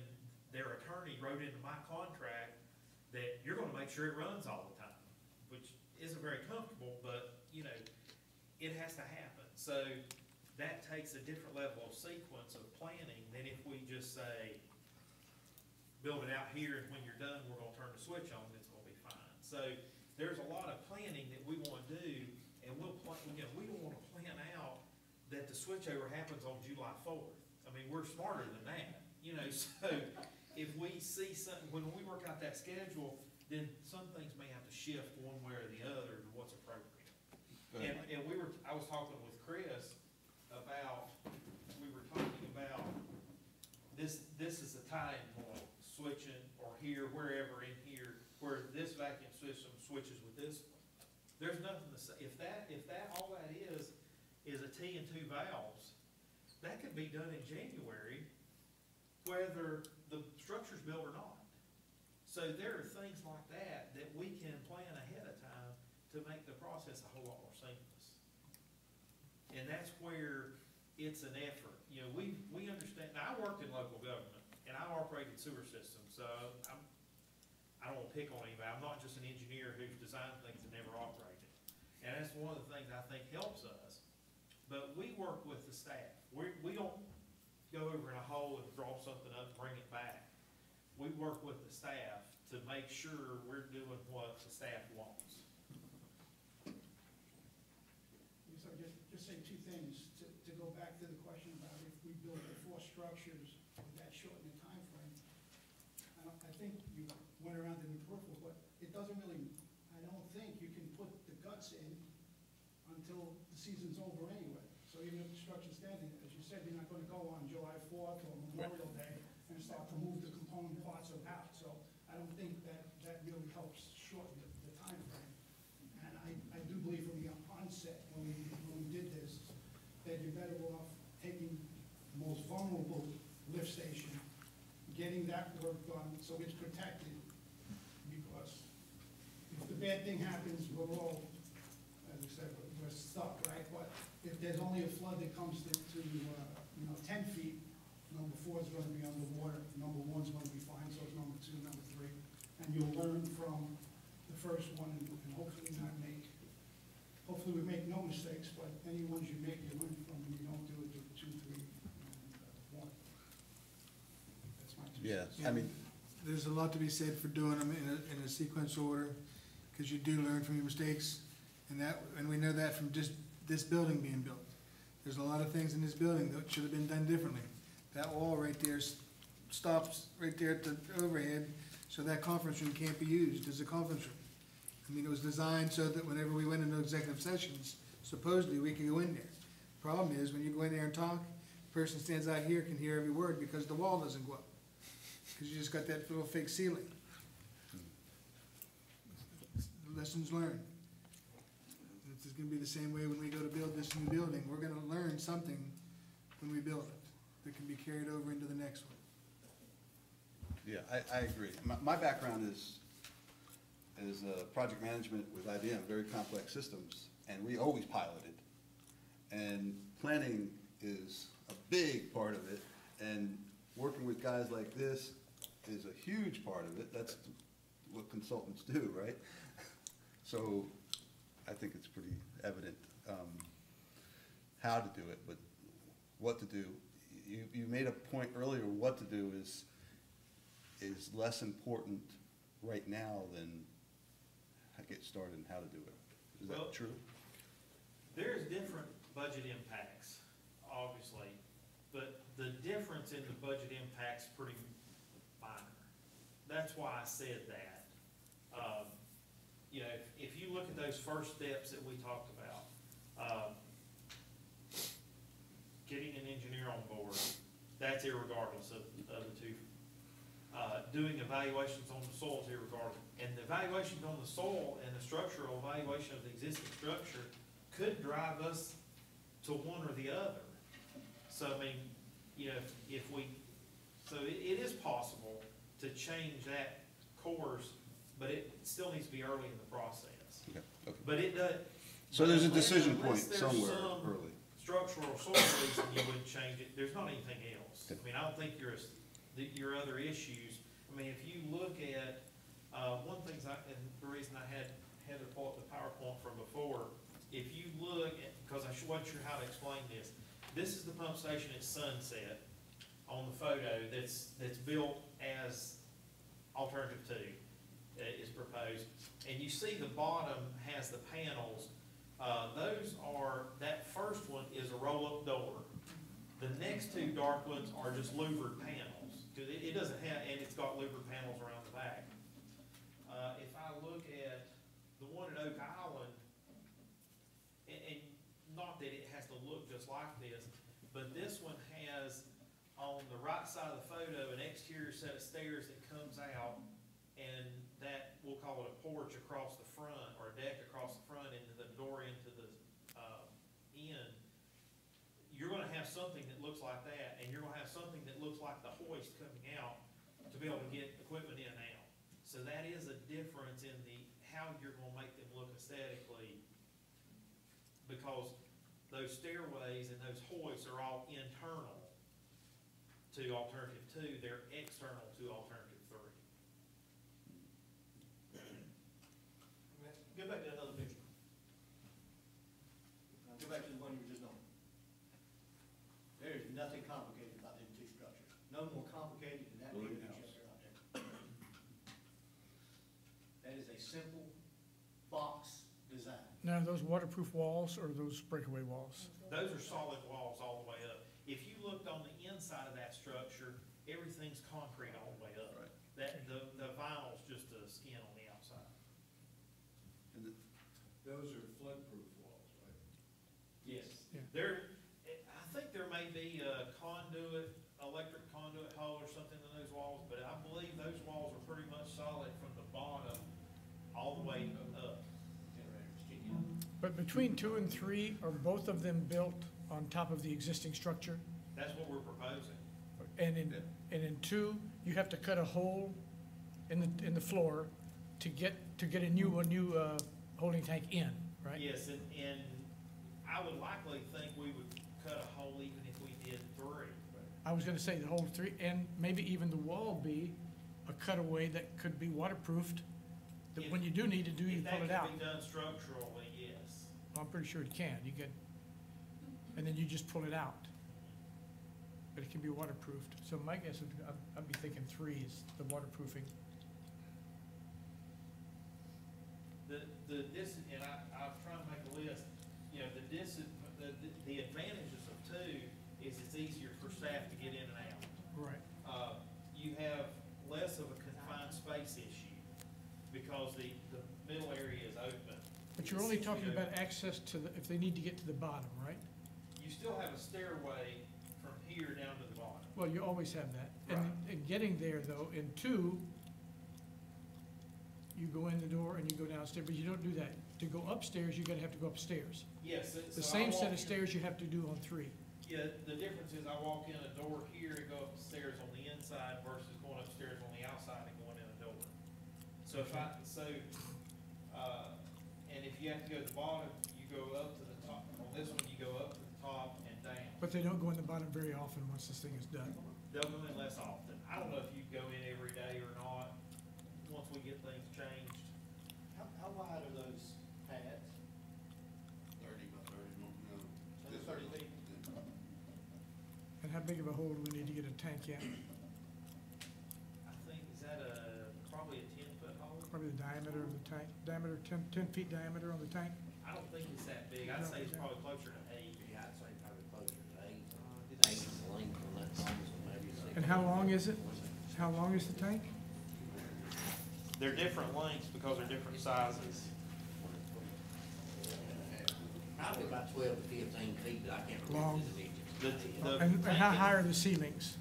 their attorney wrote into my contract that you're gonna make sure it runs all the time, which isn't very comfortable, but, you know, it has to happen. So that takes a different level of sequence of planning than if we just say, build it out here, and when you're done, we're gonna turn the switch on, and it's gonna be fine. So there's a lot of planning that we wanna do, and we'll plan, you know, we don't wanna plan out that the switchover happens on July 4th. I mean, we're smarter than that, you know, so if we see something, when we work out that schedule, then some things may have to shift one way or the other to what's appropriate. And I was talking with Chris about, we were talking about, this is a tie-in point, switching, or here, wherever in here, where this vacuum system switches with this one. There's nothing to say, if that, all that is a T and 2 valves, that could be done in January, whether the structure's built or not. So there are things like that that we can plan ahead of time to make the process a whole lot more seamless. And that's where it's an effort. You know, we understand, now I worked in local government and I operated sewer systems, so I don't wanna pick on anybody. I'm not just an engineer who's designed things and never operated. And that's one of the things I think helps us. But we work with the staff. We don't go over in a hole and draw something up and bring it back. We work with the staff to make sure we're doing what the staff wants. So just say two things, to go back to the question about if we build the 4 structures, would that shorten the timeframe? I think you went around in the peripheral, but it doesn't really, I don't think you can put the guts in until the season's over anyway. So even if the structure's standing, as you said, you're not gonna go on July 4th or Memorial Day and start to move the component parts out. So I don't think that really helps shorten the timeframe. And I do believe from the onset, when we did this, that you're better off taking the most vulnerable lift station, getting that work done so it's protected, because if the bad thing happens, we're all, as I said, we're we're stuck, right? But if there's only a flood that comes to 10 feet, number 4 is gonna be underwater, number 1's gonna be fine, so it's number 2, number 3. And you'll learn from the first one and hopefully hopefully we make no mistakes, but any ones you make, you learn from, and you don't do it to 2, 3, and 1. That's my 2 cents. Yeah, I mean, There's a lot to be said for doing them in a sequence order, because you do learn from your mistakes, and we know that from just this building being built. There's a lot of things in this building that should have been done differently. That wall right there stops right there at the overhead, so that conference room can't be used as a conference room. I mean, it was designed so that whenever we went into executive sessions, supposedly we could go in there. Problem is, when you go in there and talk, the person stands out here can hear every word because the wall doesn't go up. Because you just got that little fake ceiling. Lessons learned. It's gonna be the same way when we go to build this new building. We're gonna learn something when we build it that can be carried over into the next one. yeah, I agree. My background is project management with IBM, very complex systems, and we always piloted. And planning is a big part of it, and working with guys like this is a huge part of it. That's what consultants do, right? So I think it's pretty evident how to do it, but what to do. You made a point earlier, what to do is less important right now than how to get started and how to do it. Is that true? There's different budget impacts, obviously, but the difference in the budget impact's pretty minor. That's why I said that. You know, if you look at those first steps that we talked about, getting an engineer on board, that's irregardless of the two. Doing evaluations on the soil is irregardless. And the evaluations on the soil and the structural evaluation of the existing structure could drive us to one or the other. So, I mean, you know, it is possible to change that course, but it still needs to be early in the process. Okay, okay. But it does. So there's a decision point Unless there's somewhere some early. structural or soil reason you wouldn't change it, there's not anything else. I mean, I don't think your other issues, I mean, if you look at, one thing, and the reason I had Heather pull up the PowerPoint from before, if you look at, because I wasn't sure how to explain this, this is the pump station at Sunset on the photo that's built as alternative 2 is proposed. And you see the bottom has the panels. That first one is a roll-up door. The next 2 dark ones are just louvered panels. Because it doesn't have, and it's got louvered panels around the back. If I look at the one at Oak Island, and not that it has to look just like this, but this one has on the right side of the photo an exterior set of stairs that comes out, and that, we'll call it a porch across the front, or a deck across the front into the door into the end. You're gonna have something that looks like that, and you're gonna have something that looks like the hoist coming out to be able to get equipment in and out. So that is a difference in how you're gonna make them look aesthetically, because those stairways and those hoists are all internal to alternative 2, they're external to alternative 3. Go back to another picture. Go back to the one you were just on. There is nothing complicated about them 2 structures. No more complicated than that big picture out there. That is a simple box design. Now, those waterproof walls or those breakaway walls? Those are solid walls all the way up. If you looked on the inside of that structure, everything's concrete all the way up. Right. The vinyl's just a skin on the outside. And Those are flood-proof walls, right? Yes. Yeah. I think there may be a electric conduit hole or something in those walls, but I believe those walls are pretty much solid from the bottom all the way up. But between 2 and 3, are both of them built on top of the existing structure? That's what we're proposing. And in 2, you have to cut a hole in the floor to get a new holding tank in, right? Yes, and I would likely think we would cut a hole even if we did 3. I was gonna say the whole 3, and maybe even the wall be a cutaway that could be waterproofed, that when you do need to do, you pull it out. If that can be done structurally, yes. I'm pretty sure it can, you get, and then you just pull it out. But it can be waterproofed, so my guess would, I'd be thinking 3 is the waterproofing. And I was trying to make a list, you know, the advantages of 2 is it's easier for staff to get in and out. Right. You have less of a confined space issue because the middle area is open. But you're only talking about access to the, if they need to get to the bottom, right? You still have a stairway from here down to the bottom. Well, you always have that. Right. And getting there though, in 2, you go in the door and you go downstairs, but you don't do that. To go upstairs, you're gonna have to go upstairs. Yes. The same set of stairs you have to do on 3. Yeah, the difference is I walk in a door here and go up the stairs on the inside versus going upstairs on the outside and going in a door. So and if you have to go to the bottom, you go up to the top. On this one, you go up to the top and down. But they don't go in the bottom very often once this thing is done. They'll go in less often. I don't know if you go in every day or not, once we get things changed. How wide are those pads? 30 by 30, no, Under 30 feet? And how big of a hole do we need to get a tank in? I think, is that probably a 10-foot hole? Probably the diameter of the tank, diameter, 10 feet diameter on the tank? I don't think it's that big. I'd say it's probably closer to 8. Yeah, I'd say probably closer to 8. 8 is the length on that thing, so maybe 6. And how long is it? How long is the tank? They're different lengths because they're different sizes. Probably about 12 to 15 feet, but I can't remember Long. the dimensions. And how high are the ceilings?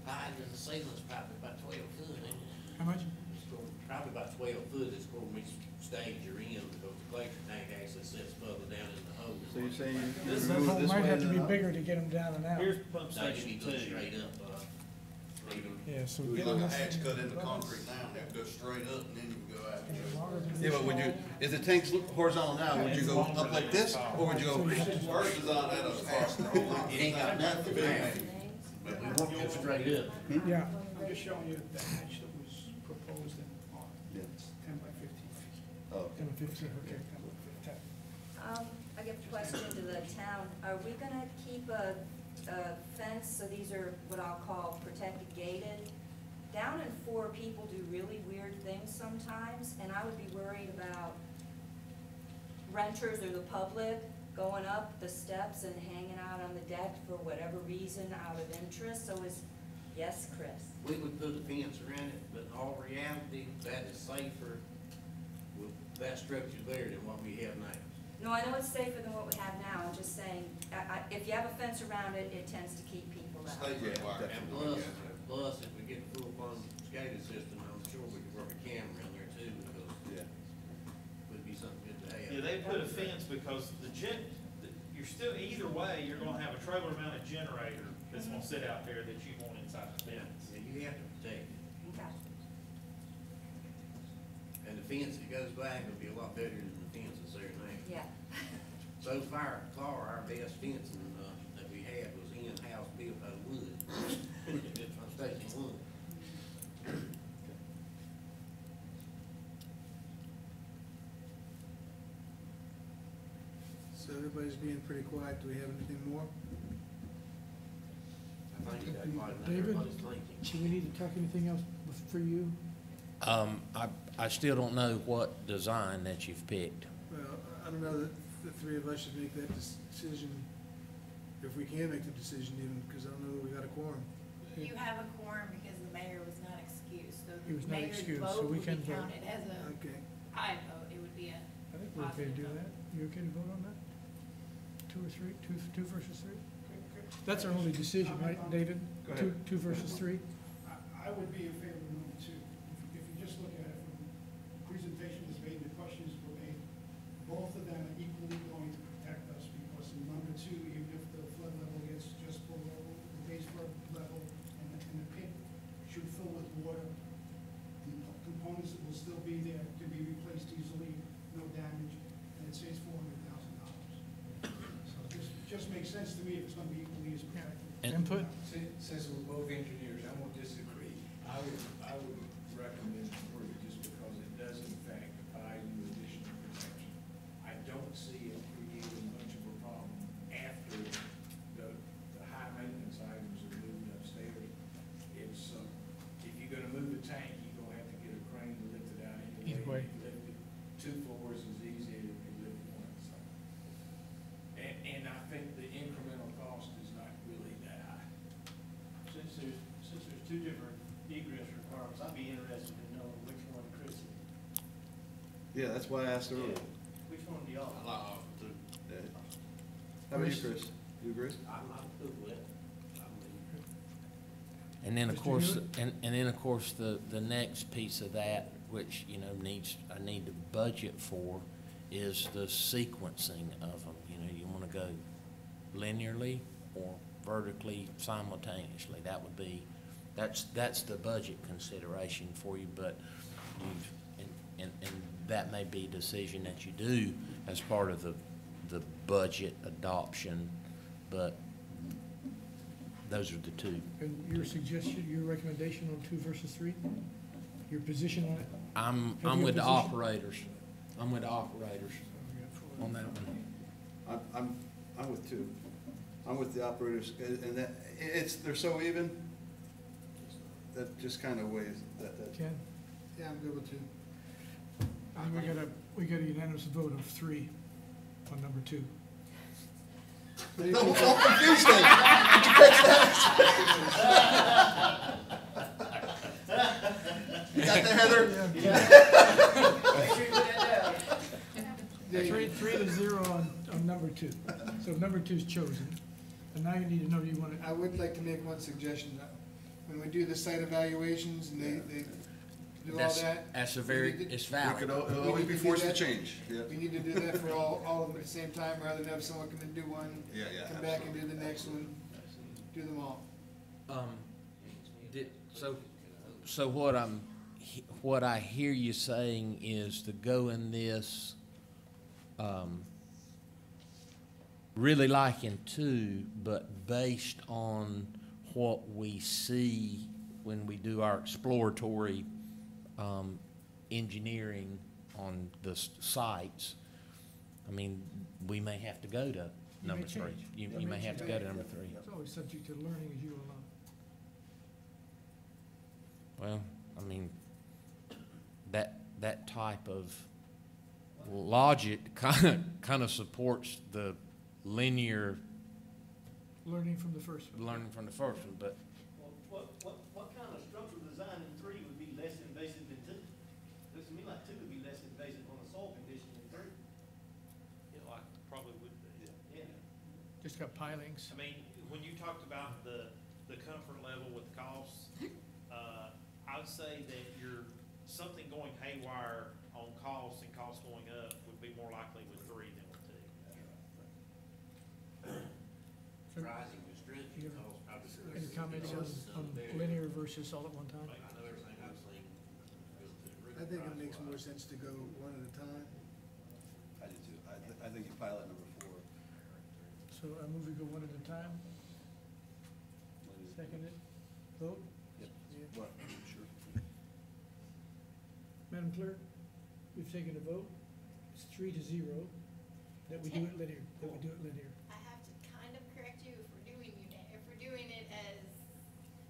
Higher than the ceiling's probably about 12 foot, ain't it? How much? Probably about 12 foot is for which stage you're in, because the glacier tank actually sits further down in the hole. So you're saying you This That remove hole this might way have to and be then up? bigger to get them down and out. Here's pump No, you station need to go 2. straight up, even. Yeah, so It'd be getting like a this hatch thing- cut into concrete now, and it would go straight up and then you can go out. Yeah, but would you, if the tank's horizontal now, would you go up like this, or would you go? First design had us hatch the whole thing. It ain't got nothing now, but we want it straight up. Yeah, I'm just showing you the hatch that was proposed in on Yeah. 10 by 15 feet. Oh, 10 or 15, okay. I give a question to the town. Are we gonna keep a fence, so these are what I'll call protected gated? Down in 4, people do really weird things sometimes, and I would be worried about renters or the public going up the steps and hanging out on the deck for whatever reason out of interest, so yes, Chris? We would put a fence around it, but in all reality, that is safer with that structure there than what we have now. No, I know it's safer than what we have now, I'm just saying, if you have a fence around it, it tends to keep people out. State required. And plus, if we get a full-blown SCADA system, I'm sure we could work a camera in there too, because yeah. it would be something good to have. Yeah, they put a fence because you're still, either way, you're gonna have a trailer mounted generator that's gonna sit out there that you want inside the fence. Yeah, you have to protect it. Okay. And the fence that goes back will be a lot better than the fence that's there now. Yeah. So far, our best fencing, that we had was in-house built out of wood. From Station 1. So everybody's being pretty quiet. Do we have anything more? I think that's what David? everybody's thinking. Do we need to talk anything else for you? I still don't know what design that you've picked. Well, I don't know that the 3 of us should make that decision, if we can make the decision even, because I don't know that we got a quorum. You have a quorum because the mayor was not excused, so He was the not mayor's excused, so vote we would can be vote. counted as a Okay. aye vote, it would be a I think we're okay to do that. You okay to vote on that? 2 or 3, 2 versus 3? That's our only decision, right, David? Go ahead. 2 versus 3? I would be in favor of number 2. If you just look at it from the presentation was made, the questions were made, both of them are equally going to protect us, because in number 2, even if the flood level gets just below the base flood level and the pit should fill with water, the components that will still be there can be replaced easily, no damage, and it saves $400,000. just makes sense to me if it's gonna be equally as. Input? Since we're both engineers, I'm gonna disagree. I would recommend 3, just because it does in fact provide you additional protection. I don't see it creating much of a problem after the high maintenance items are moved upstairs. It's, if you're gonna move a tank, you're gonna have to get a crane to lift it out anyway. Either way. If you lift it 2 floors is easy as if you lift one, so. And I think the incremental cost is not really that high. Since there's 2 different egress requirements, I'd be interested in knowing which one Chris, Yeah, that's why I asked earlier. which one do y'all? Yeah. How about you, Chris? You agree? I'm good with it. And then, of Mr. course, Hewitt? and then, of course, the next piece of that, which, you know, I need to budget for, is the sequencing of them. You know, you wanna go linearly or vertically simultaneously. That would be, that's the budget consideration for you, but and that may be a decision that you do as part of the budget adoption, but those are the 2. And your suggestion, your recommendation on 2 versus 3? Your position on it? I'm Have you with the a position? operators. I'm with the operators on that one. I'm with 2. I'm with the operators, and that, they're so even, that just kind of weighs, that. Ken? Yeah, I'm good with 2. I think we got a unanimous vote of 3 on number 2. Don't confuse them. Did you catch that? You got that, Heather? Yeah. 3-0 on number 2. So number 2 is chosen. And now you need to know, do you want to, I would like to make one suggestion. When we do the site evaluations and they do all that. That's a we very, need to- it's We valid. could We always need be to do forced to that. change, yeah. We need to do that for all of them at the same time, rather than have someone come and do one, Yeah, come back and do the next one, do them all. So what I hear you saying is to go in this, really liking 2, but based on what we see when we do our exploratory, engineering on the sites, I mean, we may have to go to number 3. change. You may have to go to number 3. it's always subject to learning as you will know. Well, I mean, that type of logic kind of supports the linear Learning from the first one. learning from the first one, but What kind of structural design in 3 would be less invasive than 2? Looks to me like 2 would be less invasive on the soil condition than 3. You know, I probably would be. Yeah. Just got pilings. I mean, when you talked about the comfort level with costs, I would say that something going haywire on costs and costs going up would be more likely with 3 than with 2. Rising restriction costs probably. Any comments on linear versus all at one time? I know everything I've seen goes to the roof. I think it makes more sense to go one at a time. I do too. I think you pilot number 4. So I move we go one at a time. Second it. Vote? What? Sure. Madam Clerk, we've taken a vote. It's 3-0 that we do it linear, I have to kind of correct you if we're doing it as,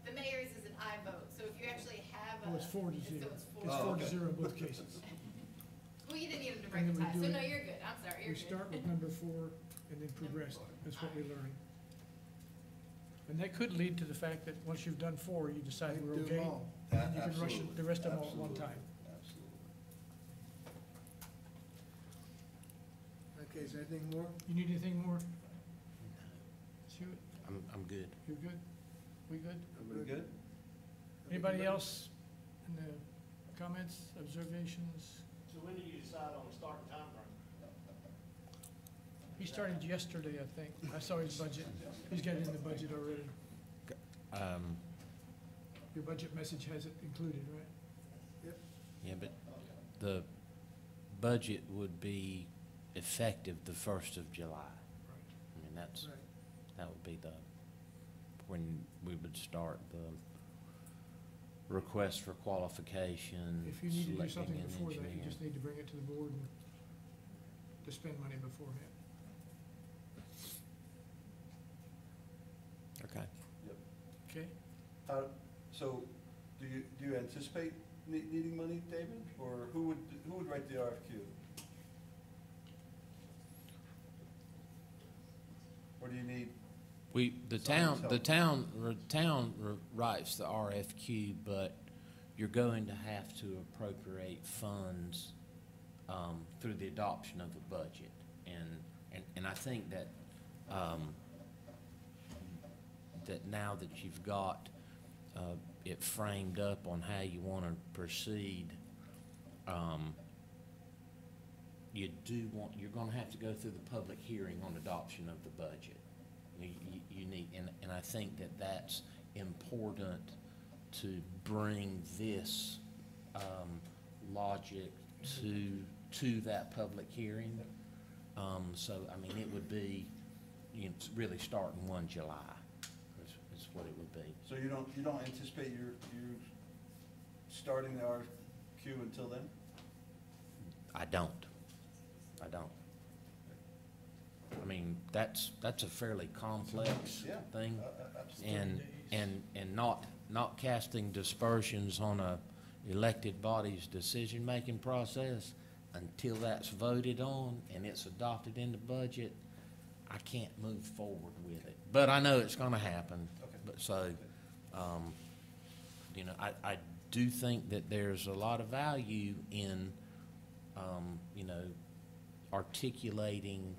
the mayor's is an aye vote, so if you actually have a. Oh, it's 4-0. So it's 4. It's Oh, 4-0 in both cases. Well, you didn't need him to break And the then we tie, do so it- no, you're good, I'm sorry, you're We good. start with number 4 and then progress. That's what we're learning. And that could lead to the fact that once you've done 4, you decide we're Do them okay. all. You can rush Absolutely. the rest of them all at one Absolutely. time. Absolutely. Okay, is there anything more? You need anything more? Hewitt, I'm good. you're good? We good? Everybody good? Anybody else in the comments, observations? So when do you decide on the starting timeframe? He started yesterday, I think. I saw his budget. He's got it in the budget already. Your budget message has it included, right? Yeah, but the budget would be effective the 1st of July. I mean, that's, Right. that would be when we would start the request for qualification, If you need to do selecting something an before that, you engineer. just need to bring it to the board and to spend money beforehand. Okay. Okay? So, do you anticipate needing money, David? Or who would write the RFQ? Or do you need, The Someone's town writes the RFQ, but you're going to have to appropriate funds, through the adoption of the budget. And I think that, that now that you've got, it framed up on how you want to proceed, you're gonna have to go through the public hearing on adoption of the budget. You need, and I think that that's important to bring this, logic to that public hearing. So, I mean, it would be, it's really starting 1 July, is what it would be. so you don't anticipate you starting the RFQ until then? I don't. I mean, that's a fairly complex Yeah. thing. Absolutely. And not casting dispersions on a elected body's decision-making process until that's voted on and it's adopted in the budget, I can't move forward with it. But I know it's gonna happen. Okay. But so, I do think that there's a lot of value in, articulating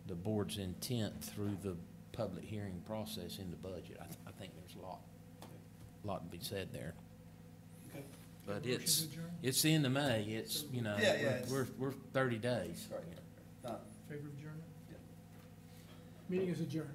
the board's intent through the public hearing process in the budget. I think there's a lot to be said there. Okay. But Motion to it's adjourn? the end of May, it's, Yeah, we're 30 days. Right. Favor of adjournment? Yeah. Meeting is adjourned.